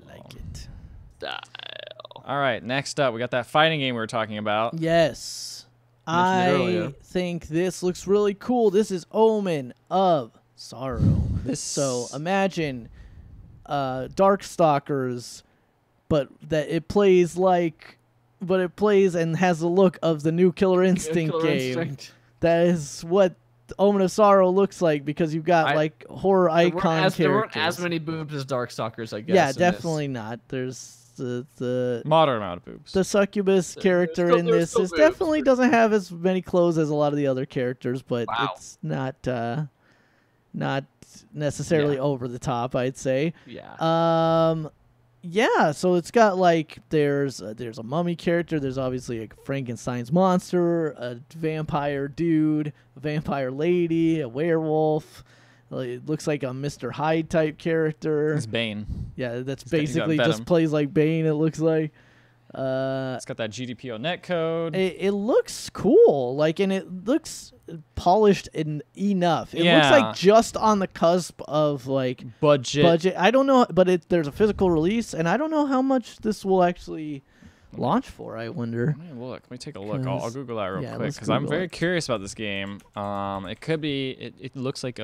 like it. Style. All right, next up, we got that fighting game we were talking about. Yes. Mentioned it I earlier. think this looks really cool. This is Omen of Sorrow. This So imagine Darkstalkers, but that it plays and has the look of the new Killer Instinct Killer game. Instinct. That is what Omen of Sorrow looks like because you've got like horror There weren't icon there weren't characters. as many boobs as Darkstalkers, I guess. Yeah, in this. definitely not. There's the moderate amount of boobs. the succubus character still- in there's this still is boobs. definitely doesn't have as many clothes as a lot of the other characters, but Wow. it's not necessarily Yeah. over the top, I'd say. Yeah. Yeah, so it's got like there's a mummy character, there's obviously a Frankenstein's monster, a vampire dude, a vampire lady, a werewolf. It looks like a Mr. Hyde type character. It's Bane. Yeah, that's he's got basically just Venom. plays like Bane, it looks like. It's got that GDPO netcode. It looks cool, like, and it looks polished enough. It looks Yeah. like just on the cusp of like budget. I don't know, but there's a physical release, and I don't know how much this will actually launch for. I wonder. Let me look. Let me take a look. I'll Google that real yeah, quick let's because I'm Google very it. curious about this game. It could be. It looks like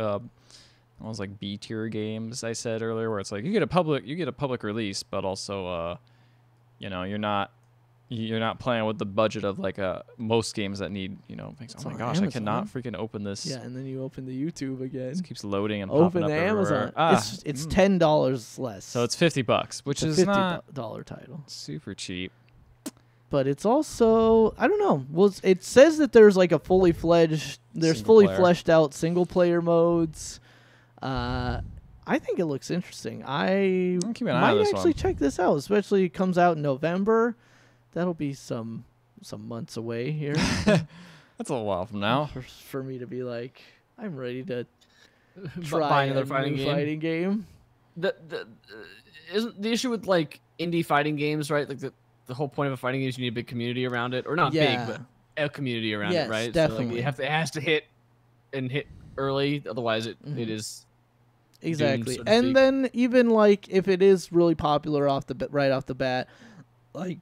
almost like B tier games I said earlier, where it's like you get a public release, but also you're not playing with the budget of like most games that need things. It's Oh my on gosh, I cannot Amazon. freaking open this. Yeah, and then you open the YouTube again. It keeps loading and Open popping the up everywhere. Amazon. Ah, It's $10 less. so it's $50, which it's is a not $50 title. super cheap. But it's also, I don't know. Well, it says that there's like fully Single player. fleshed out single player modes. I think it looks interesting. I I'll keep an eye on might this actually one. check this out, especially it comes out in November. That'll be some months away here That's a little while from now. for me to be like, I'm ready to Buy try another a new fighting game. The isn't the issue with like indie fighting games, right? Like the whole point of a fighting game is you need a big community around it, or not Yeah. big, but a community around Yes, it, right? So definitely. like it has to hit early, otherwise it Mhm. is Exactly. so to And speak. then even like if it is really popular right off the bat, like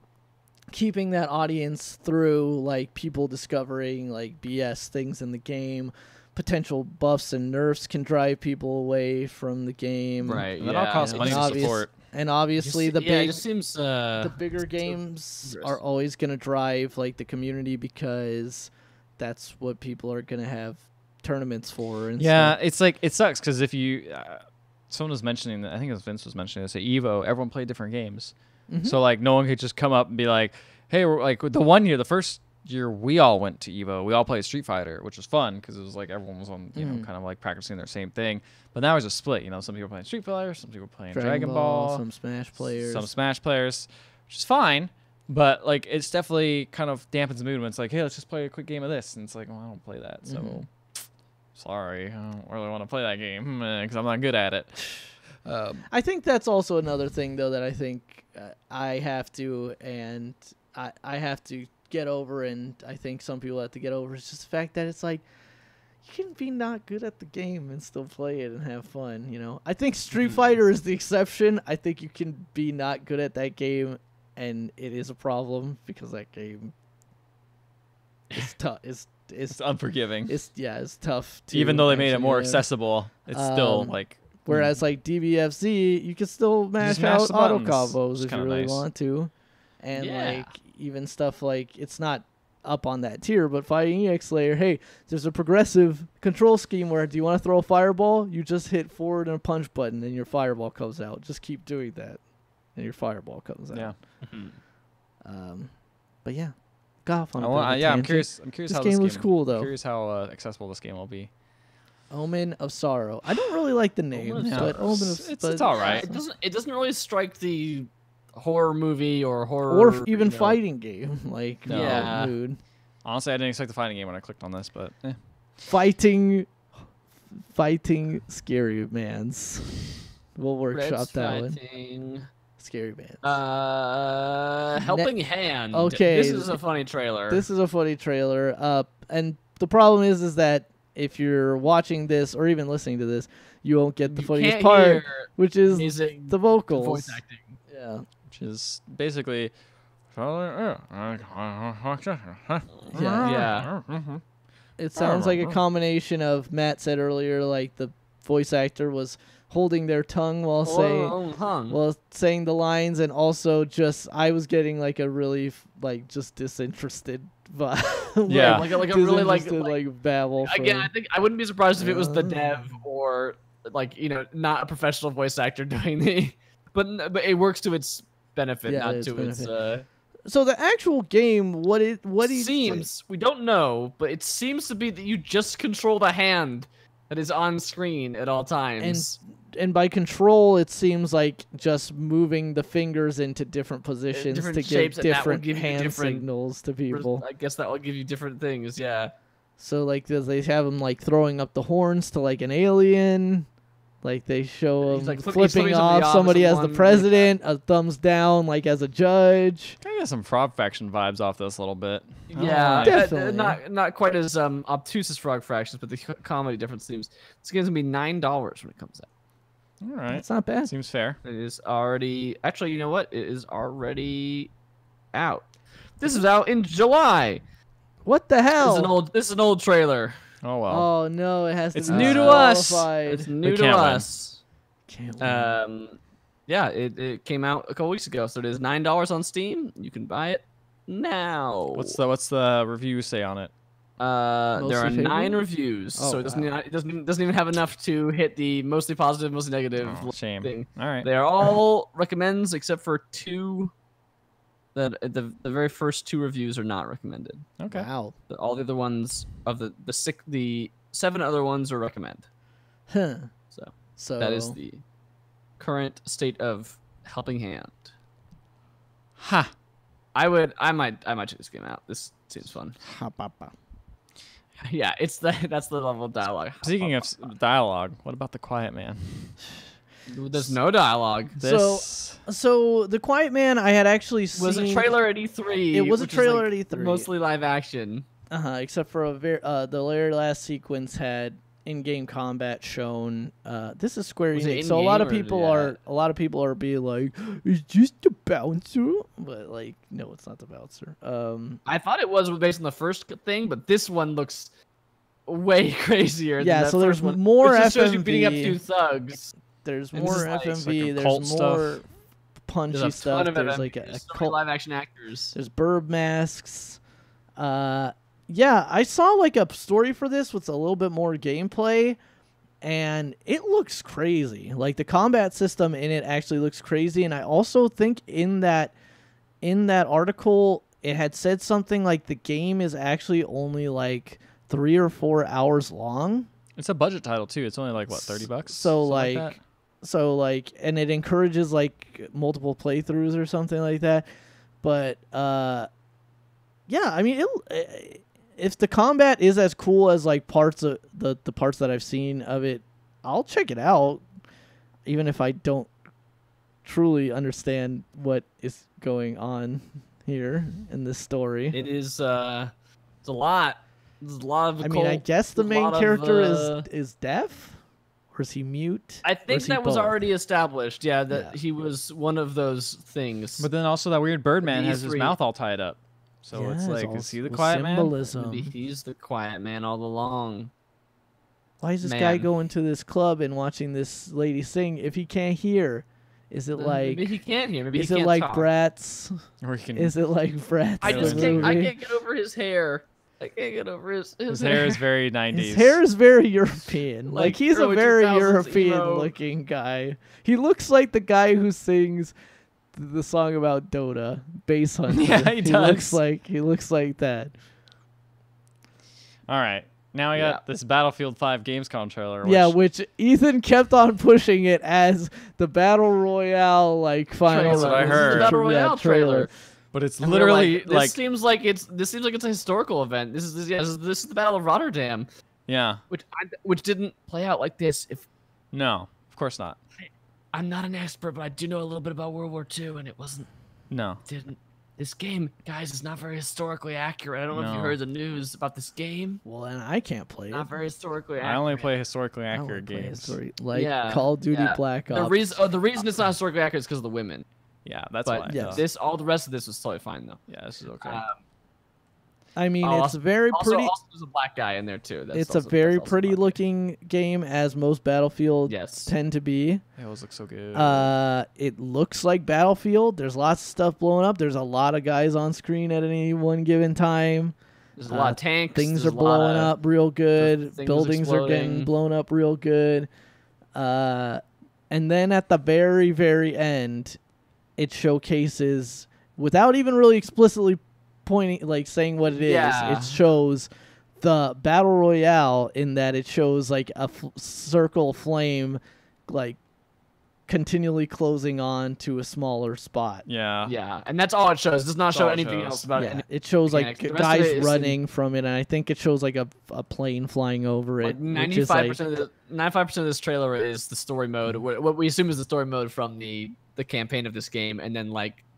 keeping that audience through like people discovering like BS things in the game, potential buffs and nerfs can drive people away from the game. right. And that all costs it money just- to support. And obviously it the just seems the bigger games are always going to drive like the community because that's what people are going to have tournaments for and Yeah, stuff. it's like it sucks because if you someone was mentioning that. I think it was Vince was mentioning this. At Evo, everyone played different games, Mm-hmm. so like no one could just come up and be like, "Hey, we're like the one year, the first year we all went to Evo, we all played Street Fighter, which was fun because it was like everyone was on, you know, kind of like practicing their same thing. But now it's a split. You know, some people playing Street Fighter, some people playing Dragon Ball, some Smash players, which is fine. But like it's definitely kind of dampens the mood when it's like, hey, let's just play a quick game of this, and it's like, well, I don't play that, so sorry, I don't really want to play that game because I'm not good at it. I think that's also another thing, though, that I think I have to, and I have to get over, and I think some people have to get over, is just the fact that it's like, you can be not good at the game and still play it and have fun, you know? I think Street Fighter is the exception. I think you can be not good at that game, and it is a problem, because that game is tough. It's unforgiving. It's tough. Even though they made it more accessible, it's still like... Whereas, like, DBFZ, you can still mash out auto combos if you really want to. And, like, even stuff like, it's not up on that tier, but Fighting EX Layer, hey, there's a progressive control scheme where, do you want to throw a fireball? You just hit forward and a punch button, and your fireball comes out. Just keep doing that, and your fireball comes out. Yeah. But, yeah. Got off on I'm curious this how game looks cool, though. I'm curious how accessible this game will be. Omen of Sorrow. I don't really like the name, but it's all right. It doesn't really strike the horror movie or even fighting game like mood. Honestly, I didn't expect the fighting game when I clicked on this, but fighting scary mans. We'll workshop that one. Scary Mans. Helping Hand. Okay, this is a funny trailer. And the problem is that if you're watching this or even listening to this, you won't get the funniest part, which is the vocals. Voice acting. Yeah. Which is basically... Yeah. It sounds like a combination of, Matt said earlier, like the voice actor was holding their tongue while saying the lines, and also just I was getting like a really just disinterested vibe. Yeah, like a really like babble. Again, I think I wouldn't be surprised if it was the dev or like, you know, not a professional voice actor doing the, but it works to its benefit, not to its. So the actual game, what it seems, we don't know, but it seems to be that you just control the hand that is on screen at all times. And by control, it seems like just moving the fingers into different positions to give different hand signals to people. I guess that will give you different things, yeah. So like, they have him like throwing up the horns to like an alien. Like they show him like flipping off somebody as the president, a thumbs down like as a judge. I got some Frog Faction vibes off this a little bit. Yeah, definitely. Not quite as obtuse as Frog Fractions, but the comedy difference seems this game's gonna be $9 when it comes out. All right, it's not bad. Seems fair. It is already you know what? It is already out. This is out in July. What the hell? This is an old trailer. Oh well. Oh no, it has to. It's new to us. It's new to us. Can't win. Yeah, it came out a couple weeks ago, so it is $9 on Steam. You can buy it now. What's the review say on it? There are 9 reviews, so it doesn't even have enough to hit the mostly positive, mostly negative shame thing. All right. They are all recommends except for 2. The very first 2 reviews are not recommended. Okay. Wow. All the other ones of the 7 other ones are recommend. Huh. So that is the current state of Helping Hand. Ha. I might check this game out. This seems fun. Yeah, that's the level of dialogue. Speaking of dialogue, what about The Quiet Man? There's no dialogue. So The Quiet Man, I had actually seen. Was a trailer at E3. It was a trailer at E3. Mostly live action. Except for the very last sequence had in-game combat shown. This is Square Enix, so a lot of people are being like, "Is this the bouncer?" But like, no, it's not the bouncer. I thought it was based on the first thing, but this one looks way crazier. Yeah, than so there's one, more which FMV. just shows you beating up 2 thugs. There's more FMV. Like there's more punchy stuff. There's like a cult live action actors. There's burb masks. Yeah, I saw like a story for this with a little bit more gameplay, and it looks crazy. Like the combat system in it actually looks crazy, and I also think in that article it had said something like the game is actually only like 3 or 4 hours long. It's a budget title too. It's only like what, $30? So like, and it encourages like multiple playthroughs or something like that. But yeah, I mean, if the combat is as cool as like parts of the parts that I've seen of it, I'll check it out, even if I don't truly understand what is going on here in this story. It is it's a lot. There's a lot of. I mean, I guess the main character is deaf, or is he mute? I think that was both? Already established. Yeah, that he was one of those things. But then also that weird Birdman has his mouth all tied up. So it's like, is he the quiet symbolism. man? Maybe he's the quiet man all along. Why is this guy going to this club and watching this lady sing if he can't hear? Is it like maybe he can't hear? Maybe is he can't it like talk. Bratz? Or he can, is it like Bratz? I can't get over his hair. I can't get over his hair is very 90s. His hair is very European. Like he's a very 2000s European-looking guy. He looks like the guy who sings the song about Dota, Bass Hunter. Yeah, he does. He looks like that. All right. Now we got this Battlefield 5 Gamescom trailer. Which Ethan kept on pushing it as the Battle Royale final. That's what I heard. The Battle Royale trailer. But it's literally this seems like it's a historical event. This is the Battle of Rotterdam. Yeah. Which didn't play out like this. No, of course not. I'm not an expert, but I do know a little bit about World War II, and it wasn't. No. This game, guys, is not very historically accurate. I don't know if you heard the news about this game. Well, and I can't play it. Not very historically accurate. I only play historically accurate games. Call of Duty Black Ops. The reason it's not historically accurate is because of the women. Yeah, that's why. Yes. All the rest of this was totally fine though. Yeah, this is okay. I mean, it's very pretty. Also, there's a black guy in there too. It's a very pretty looking game, as most Battlefield tend to be. They always look so good. It looks like Battlefield. There's lots of stuff blowing up. There's a lot of guys on screen at any one given time. There's a lot of tanks. Things are blowing up real good. Buildings are getting blown up real good. And then at the very, very end, it showcases, without even really explicitly pointing, saying what it is, it shows the Battle Royale in that it shows a circle flame continually closing on to a smaller spot. Yeah, and that's all it shows. It does not show anything else about it. It shows guys running from it, and I think it shows a plane flying over it. 95% of this trailer is the story mode. What we assume is the story mode from the campaign of this game, and then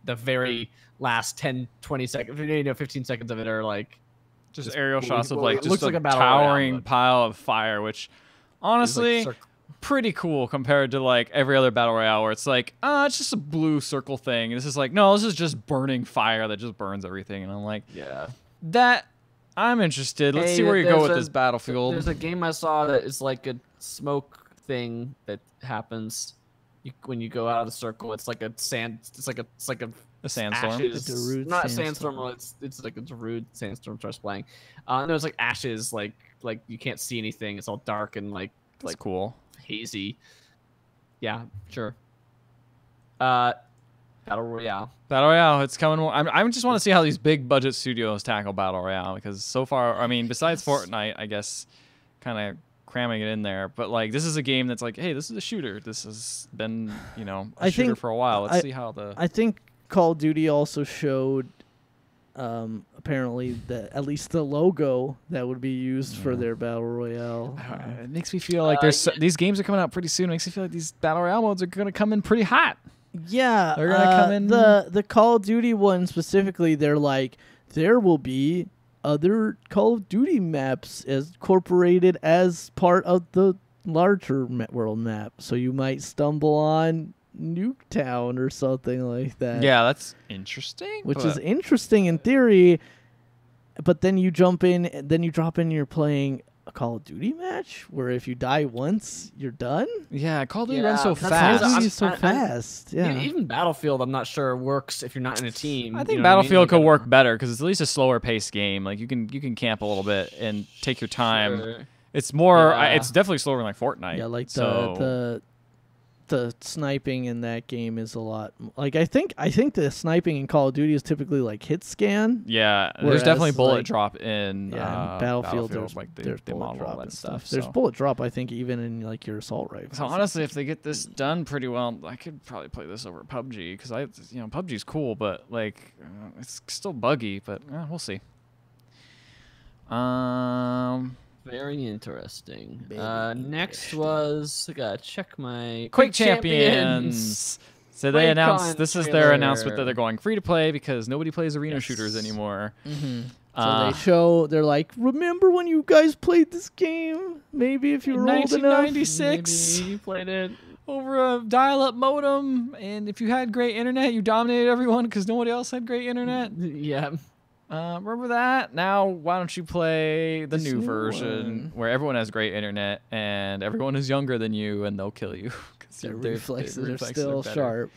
the very last 10, 20 seconds, 15 seconds of it are just aerial shots of just looks like a Battle towering Royale pile of fire, which honestly pretty cool compared to every other Battle Royale where it's it's just a blue circle thing. And this is no, this is just burning fire that just burns everything. And I'm that I'm interested. Let's see where you go with this Battlefield. There's a game I saw that is a smoke thing that happens when you go out of the circle. It's like a sandstorm. It's a rude not sandstorm. a sandstorm. It's like a rude sandstorm starts playing. And there's ashes. You can't see anything. It's all dark and That's cool. Hazy. Yeah, sure. Battle Royale. Battle Royale, it's coming. I just want to see how these big budget studios tackle Battle Royale, because so far, I mean, besides Fortnite, I guess, kind of cramming it in there, but this is a game that's hey, this is a shooter. This has been a shooter for a while. Let's see how I think Call of Duty also showed apparently at least the logo that would be used for their Battle Royale. It makes me feel like these games are coming out pretty soon. It makes me feel like these Battle Royale modes are going to come in pretty hot. Yeah, they're going to come in. The Call of Duty one specifically, they're there will be other Call of Duty maps incorporated as part of the larger world map. So you might stumble on Nuketown or something like that. Yeah, that's interesting. Which is interesting in theory, but then you drop in, you're playing a Call of Duty match where if you die once, you're done. Yeah, Call of Duty runs so fast. Fast. Yeah. Even Battlefield, I'm not sure works if you're not in a team. I think Battlefield could work better because it's at least a slower paced game. You can camp a little bit and take your time. Sure. It's more. Yeah. It's definitely slower than like Fortnite. Yeah, like so. the sniping in that game is a lot. Like I think the sniping in Call of Duty is typically like hit scan. Yeah, Whereas, there's definitely bullet like, drop in in Battlefield. There's like there's they bullet model drop all that and stuff. There's so. bullet drop. I think even in like your assault rifle. So honestly, if they get this done pretty well, I could probably play this over PUBG because PUBG's cool, but like it's still buggy. But we'll see. Very interesting. Next was I gotta check my Quake Champions. So they announced this is their announcement that they're going free to play because nobody plays arena shooters anymore. So they're like, remember when you guys played this game? Maybe if you were old enough. 1996. Maybe you played it over a dial-up modem, and if you had great internet, you dominated everyone because nobody else had great internet. Yeah. Remember that? Now, why don't you play the new version where everyone has great internet and everyone is younger than you and they'll kill you because their reflexes are still sharp.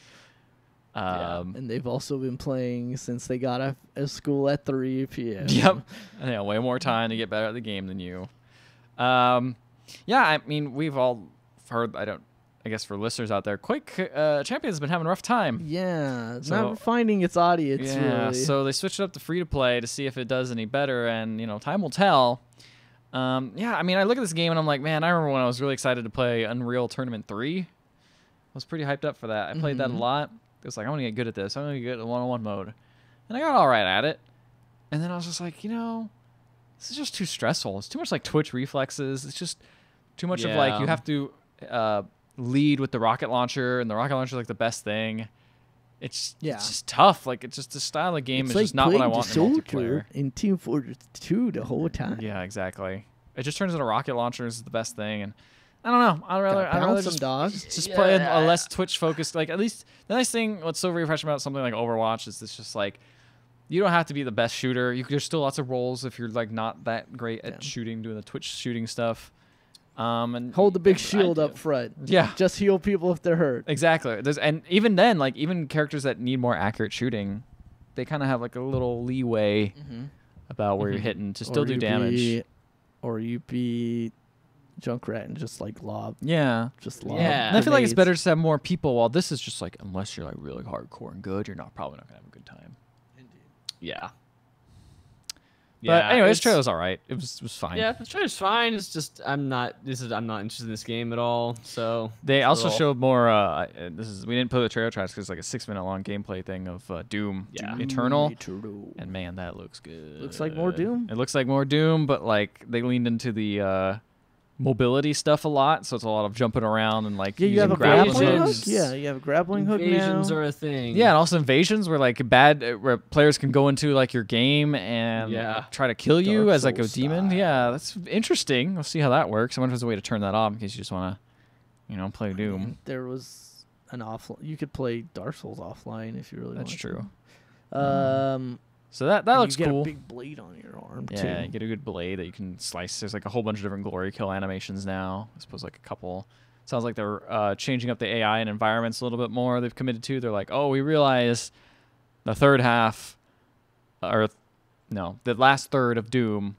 And they've also been playing since they got out of school at 3 p.m. Yep. And they have way more time to get better at the game than you. Yeah, I mean, we've all heard, I guess for listeners out there, Quake Champions has been having a rough time. Yeah, it's not finding its audience, really. So they switched it up to free-to-play to see if it does any better, and, time will tell. Yeah, I mean, I look at this game, and I'm like, man, I remember when I was really excited to play Unreal Tournament 3. I was pretty hyped up for that. I played that a lot. It was like, I'm going to get good at this. I'm going to get good at one-on-one mode. And I got all right at it. And then I was just like, this is just too stressful. It's too much like Twitch reflexes. It's just too much of like, you have to lead with the rocket launcher, and the rocket launcher is like the best thing. It's just tough. Like, it's just the style of game is like just not what I want in multiplayer. In Team Fortress 2 the whole time. Yeah, exactly. It just turns into rocket launchers is the best thing, and I don't know. I'd rather just play a less Twitch focused. Like, at least the nice thing, what's so refreshing about something like Overwatch is it's just like you don't have to be the best shooter. There's still lots of roles if you're like not that great at shooting, doing the Twitch shooting stuff. And hold the big shield up front. Yeah, just heal people if they're hurt. Exactly. And even then, like even characters that need more accurate shooting, they kind of have like a little leeway about where you're hitting to still do damage. Or you be Junkrat and just like lob. Yeah, just lob. Yeah, and I feel like it's better to have more people. While this is just like, unless you're like really hardcore and good, you're probably not gonna have a good time. Indeed. Yeah. But anyway, this trailer's all right. It was fine. Yeah, the trailer's fine. It's just I'm not interested in this game at all. So they also showed more. We didn't play the trailer tracks because it's like a 6-minute long gameplay thing of Doom Eternal. And man, that looks good. Looks like more Doom. It looks like more Doom, but like they leaned into the mobility stuff a lot, so it's a lot of jumping around and like you have a grappling hook. Yeah, you have a grappling hook now. Invasions are a thing. Yeah, and also invasions where like where players can go into like your game and try to kill you as like a demon. Yeah, that's interesting. We'll see how that works. I wonder if there's a way to turn that off in case you just want to, play Doom. There was an offline. You could play Dark Souls offline if you really want to. That's true. So that looks cool. You get a big blade on your arm, too. Yeah, you get a good blade that you can slice. There's like a whole bunch of different glory kill animations now. I suppose like a couple. Sounds like they're changing up the AI and environments a little bit more. They've committed to. They're like, oh, we realize the third half, the last third of Doom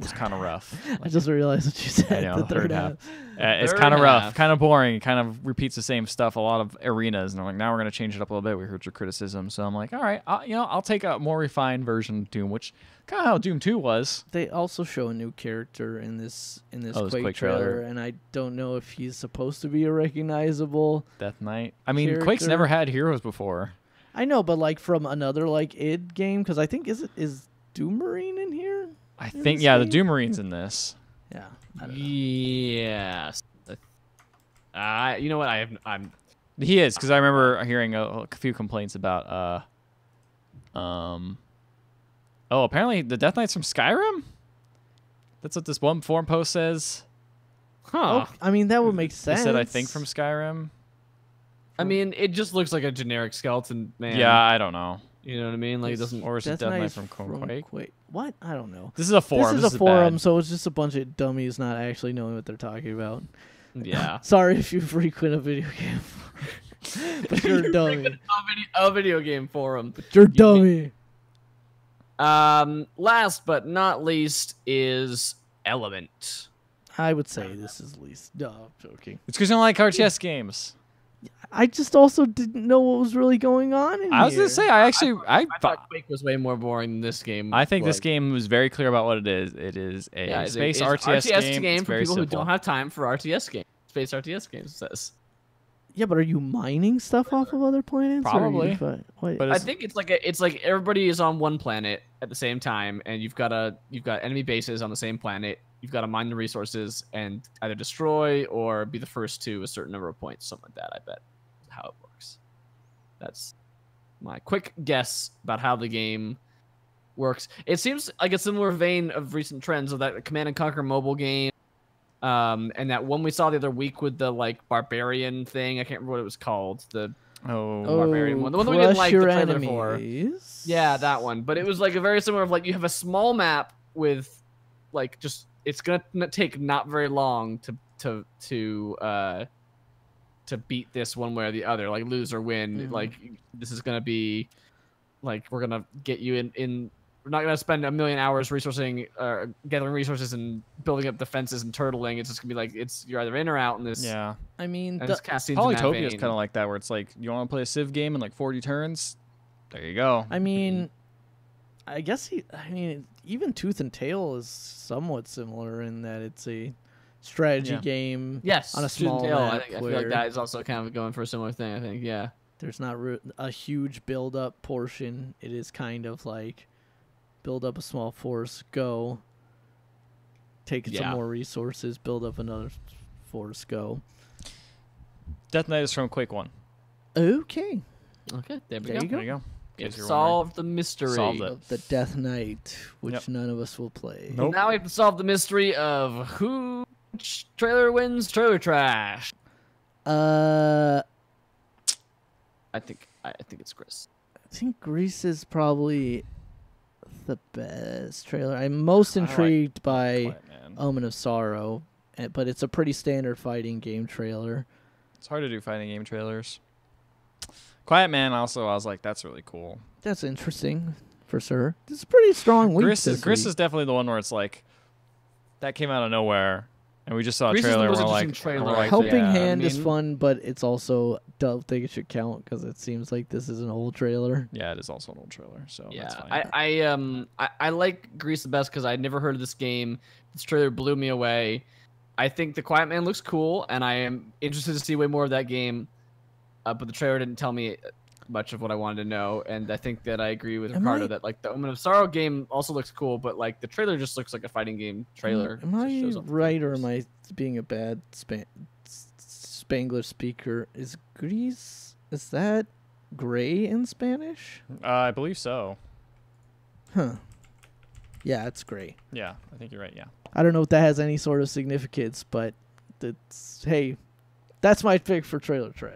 was kind of rough. I just realized what you said. I know, the third half. It's kind of rough, kind of boring, kind of repeats the same stuff. A lot of arenas, and I'm like, now we're gonna change it up a little bit. We heard your criticism, so I'm like, all right, I'll take a more refined version of Doom, which kind of how Doom 2 was. They also show a new character in this Quake trailer, and I don't know if he's supposed to be a recognizable Death Knight. I mean, character. Quake's never had heroes before. I know, but like from another like id game, because I think is Doom Marine in here? I think the Doom Marine's in this. Yeah. Yes. You know what? I'm. He is, because I remember hearing a few complaints about. Apparently the Death Knight's from Skyrim. That's what this one forum post says. Huh. I mean, that would make sense. They said, I think, from Skyrim. I mean, it just looks like a generic skeleton man. Yeah, I don't know. You know what I mean? Like, it doesn't. Or is it Death Knight from Quake? What? I don't know. This is a forum. This is a forum, so it's just a bunch of dummies not actually knowing what they're talking about. Yeah. Sorry if you frequent a video game. But you're a dummy. A video game forum. But you're a dummy. Last but not least is Element. I would say this is least. No, I'm joking. It's because you don't like RTS games. I just also didn't know what was really going on in I was gonna here. say I thought Quake was way more boring than this game. I think this game was very clear about what it is. It is a space RTS game. It's for very people simple. who don't have time for RTS games. Space RTS games, it says. Yeah, but are you mining stuff off of other planets? Probably. But I think it's like everybody is on one planet at the same time, and you've got enemy bases on the same planet. You've got to mine the resources and either destroy or be the first to a certain number of points, something like that. I bet is how it works. That's my quick guess about how the game works. It seems like a similar vein of recent trends of that Command and Conquer mobile game. And that one we saw the other week with the like barbarian thing. I can't remember what it was called. The barbarian one. The one that we didn't like the trailer for. Yeah, that one. But it was like a very similar of like you have a small map with like just it's gonna take not very long to beat this one way or the other, like lose or win. Mm-hmm. Like this is gonna be like we're gonna get you in we're not going to spend a million hours resourcing, gathering resources and building up defenses and turtling. It's just going to be like, you're either in or out in this. Yeah. I mean, Polytopia is kind of like that, where it's like, you want to play a Civ game in like 40 turns? There you go. I mean, I guess even Tooth and Tail is somewhat similar in that it's a strategy game. Yes. On a small Tail, map. I feel like that is also kind of going for a similar thing, I think. Yeah. There's not a huge build-up portion. It is kind of like, build up a small force, go. Take some more resources, build up another force, go. Death Knight is from Quake 1. Okay. Okay, there we go. There you go. It solved the mystery of the Death Knight, which none of us will play. Nope. Now we have to solve the mystery of who trailer wins trailer trash. I think it's Chris. I think Grease is probably the best trailer. I'm most intrigued by Omen of Sorrow, but it's a pretty standard fighting game trailer. It's hard to do fighting game trailers. Quiet Man also, I was like, that's really cool. That's interesting, for sure. This is a pretty strong week. Gris is definitely the one where it's like, that came out of nowhere, and we just saw a trailer. We're like, Helping Hand is fun, but it's also don't think it should count because it seems like this is an old trailer. Yeah, it is also an old trailer. So yeah, that's fine. I like Grease the best because I'd never heard of this game. This trailer blew me away. I think The Quiet Man looks cool, and I am interested to see way more of that game. But the trailer didn't tell me much of what I wanted to know, and I think that I agree with Ricardo that like the Omen of Sorrow game also looks cool, but like the trailer just looks like a fighting game trailer. Am I right, or am I being a bad Spanglish speaker? Is that gray in Spanish? I believe so. Huh. Yeah, it's gray. Yeah, I think you're right. Yeah. I don't know if that has any sort of significance, but hey, that's my pick for trailer trash.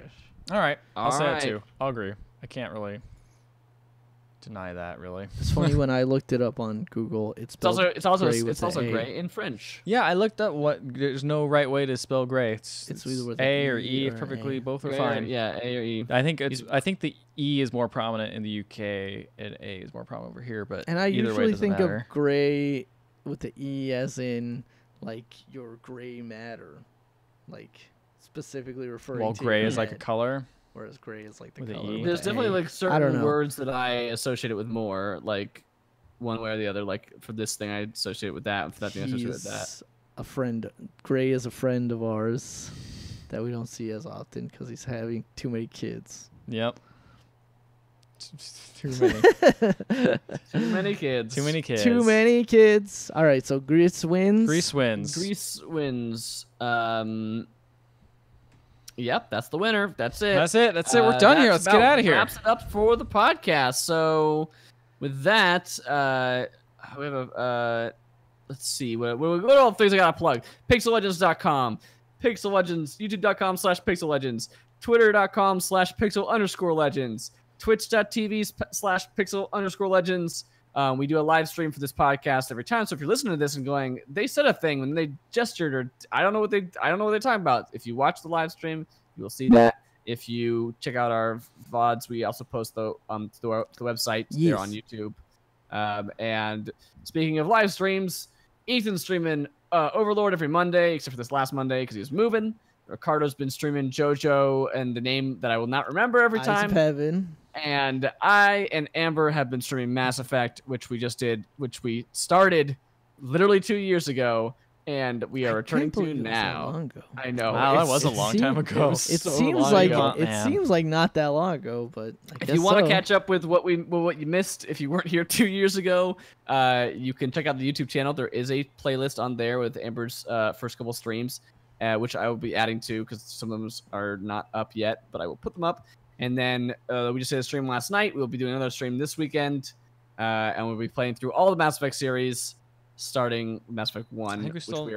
All right, I'll say that too. I'll agree. I can't really deny that, really. It's funny when I looked it up on Google. It's also gray in French. Yeah, I looked up there's no right way to spell gray. It's either with A or E. Perfectly, both are fine. Yeah, A or E. I think the E is more prominent in the UK and A is more prominent over here. But and I either usually way think matter. of gray with the E as in like your gray matter, like specifically referring. Well, to gray your is like a head, color. whereas gray is like the With the color. E. There's the definitely A. like certain words that I associate it with more, like one way or the other. Like for this thing, I associate it with that. And for that thing, I associate it with that. A friend. Gray is a friend of ours that we don't see as often because he's having too many kids. Yep. Too many. Too many kids. Too many kids. Too many kids. All right, so Grease wins. Grease wins. Grease wins. Yep, that's the winner. That's it. That's it. We're done here. Let's get out of here. Wraps it up for the podcast. So, with that, we have a. Let's see. What are all the things I gotta plug? PixelLegends.com, Pixel Legends, YouTube.com/PixelLegends, Twitter.com/Pixel_Legends, Twitch.tv/Pixel_Legends. We do a live stream for this podcast every time. So if you're listening to this and going, they said a thing when they gestured, or I don't know what they're talking about. If you watch the live stream, you will see that. If you check out our VODs, we also post to the website. Yes. They're on YouTube. And speaking of live streams, Ethan's streaming Overlord every Monday, except for this last Monday because he was moving. Ricardo's been streaming JoJo and the name that I will not remember every time. Eyes of Heaven. And I and Amber have been streaming Mass Effect, which we started literally 2 years ago, and we are returning to now. I know. Wow, that was a long time ago. It seems like not that long ago, but if you want to catch up with what you missed if you weren't here 2 years ago, you can check out the YouTube channel. There is a playlist on there with Amber's first couple streams, which I will be adding to because some of them are not up yet, but I will put them up. And then we just did a stream last night. We'll be doing another stream this weekend, and we'll be playing through all the Mass Effect series, starting Mass Effect 1. I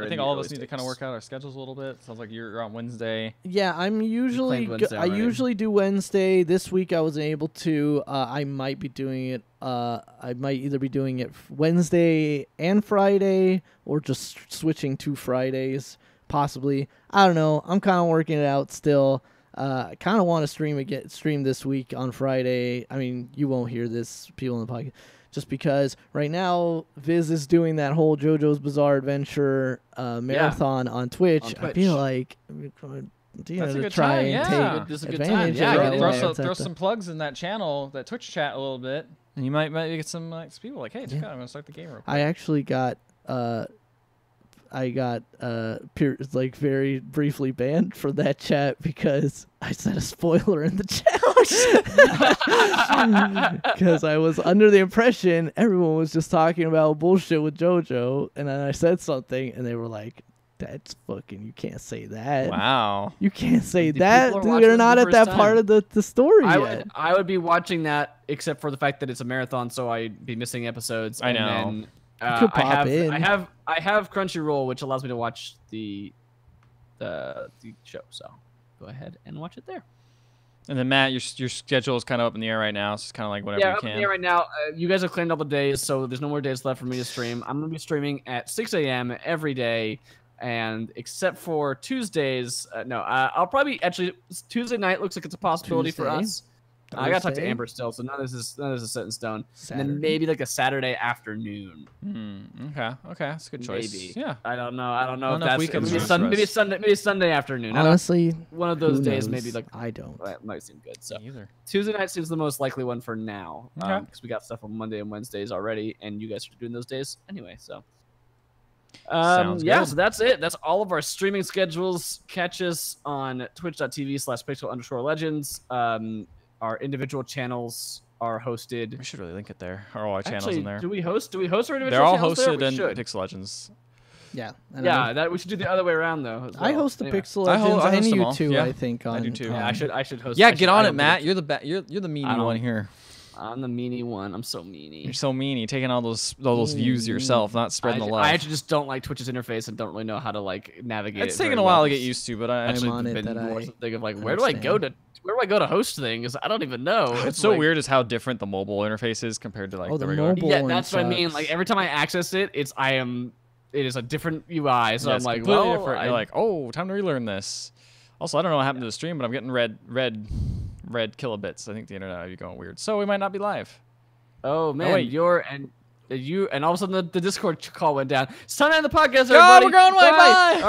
think all of us need to kind of work out our schedules a little bit. Sounds like you're on Wednesday. Yeah, I usually do Wednesday. This week I wasn't able to. I might be doing it. I might either be doing it Wednesday and Friday, or just switching to Fridays, possibly. I don't know. I'm kind of working it out still. I kind of want to stream this week on Friday. I mean, you won't hear this, people in the podcast, just because right now Viz is doing that whole JoJo's Bizarre Adventure marathon on Twitch. I feel like to try and take advantage of it. Throw some plugs in that channel, that Twitch chat a little bit, and you might get some people like, hey, check out, I'm gonna start the game real quick. I actually got like very briefly banned from that chat because I said a spoiler in the chat. Because I was under the impression everyone was just talking about bullshit with JoJo, and then I said something, and they were like, "That's fucking, you can't say that." Wow, you can't say that. They're not at that part of the story yet. I would be watching that, except for the fact that it's a marathon, so I'd be missing episodes. I know. I have Crunchyroll, which allows me to watch the show. So go ahead and watch it there. And then Matt, your schedule is kind of up in the air right now. So it's kind of like whatever you can. Yeah, up in the air right now. You guys have claimed all the days, so there's no more days left for me to stream. I'm gonna be streaming at 6 a.m. every day, and except for Tuesdays, I'll probably actually Tuesday night looks like it's a possibility for us. I gotta talk to Amber still, so none of this is set in stone. Saturday. And then maybe like a Saturday afternoon. Okay, that's a good choice. Maybe. Yeah. I don't know if that's maybe Sunday afternoon. Honestly, one of those days, maybe like I don't. That might seem good. So either. Tuesday night seems the most likely one for now, okay. Because we got stuff on Monday and Wednesdays already, and you guys are doing those days anyway. So. Sounds yeah, good. so that's it. That's all of our streaming schedules. Catch us on twitch.tv/pixel_legends. Our individual channels are hosted. We should really link it there. All our channels in there. Do we host our individual channels? They're all hosted in Pixel Legends. Yeah. That we should do the other way around though. Well. I host the Pixel Legends and you too. Yeah. I think I do too. Yeah, I should host. Yeah, get on it, Matt. You're the meanie one here. I'm the meanie one. I'm so meanie. You're so meanie, taking all those views yourself, not spreading the love. I actually just don't like Twitch's interface and don't really know how to like navigate. It's taken a while to get used to, but I'm on it. Thinking of like, where do I go to host things? I don't even know. It's so weird is how different the mobile interface is compared to like the regular. Mobile that's what I mean. Like every time I access it, it is a different UI. So I'm like, well, different. You're like, oh, time to relearn this. Also, I don't know what happened to the stream, but I'm getting red kilobits. I think the internet might be going weird, so we might not be live. Oh man, and all of a sudden the Discord call went down. It's time to end the podcast, everybody. Oh, we're going away. Bye.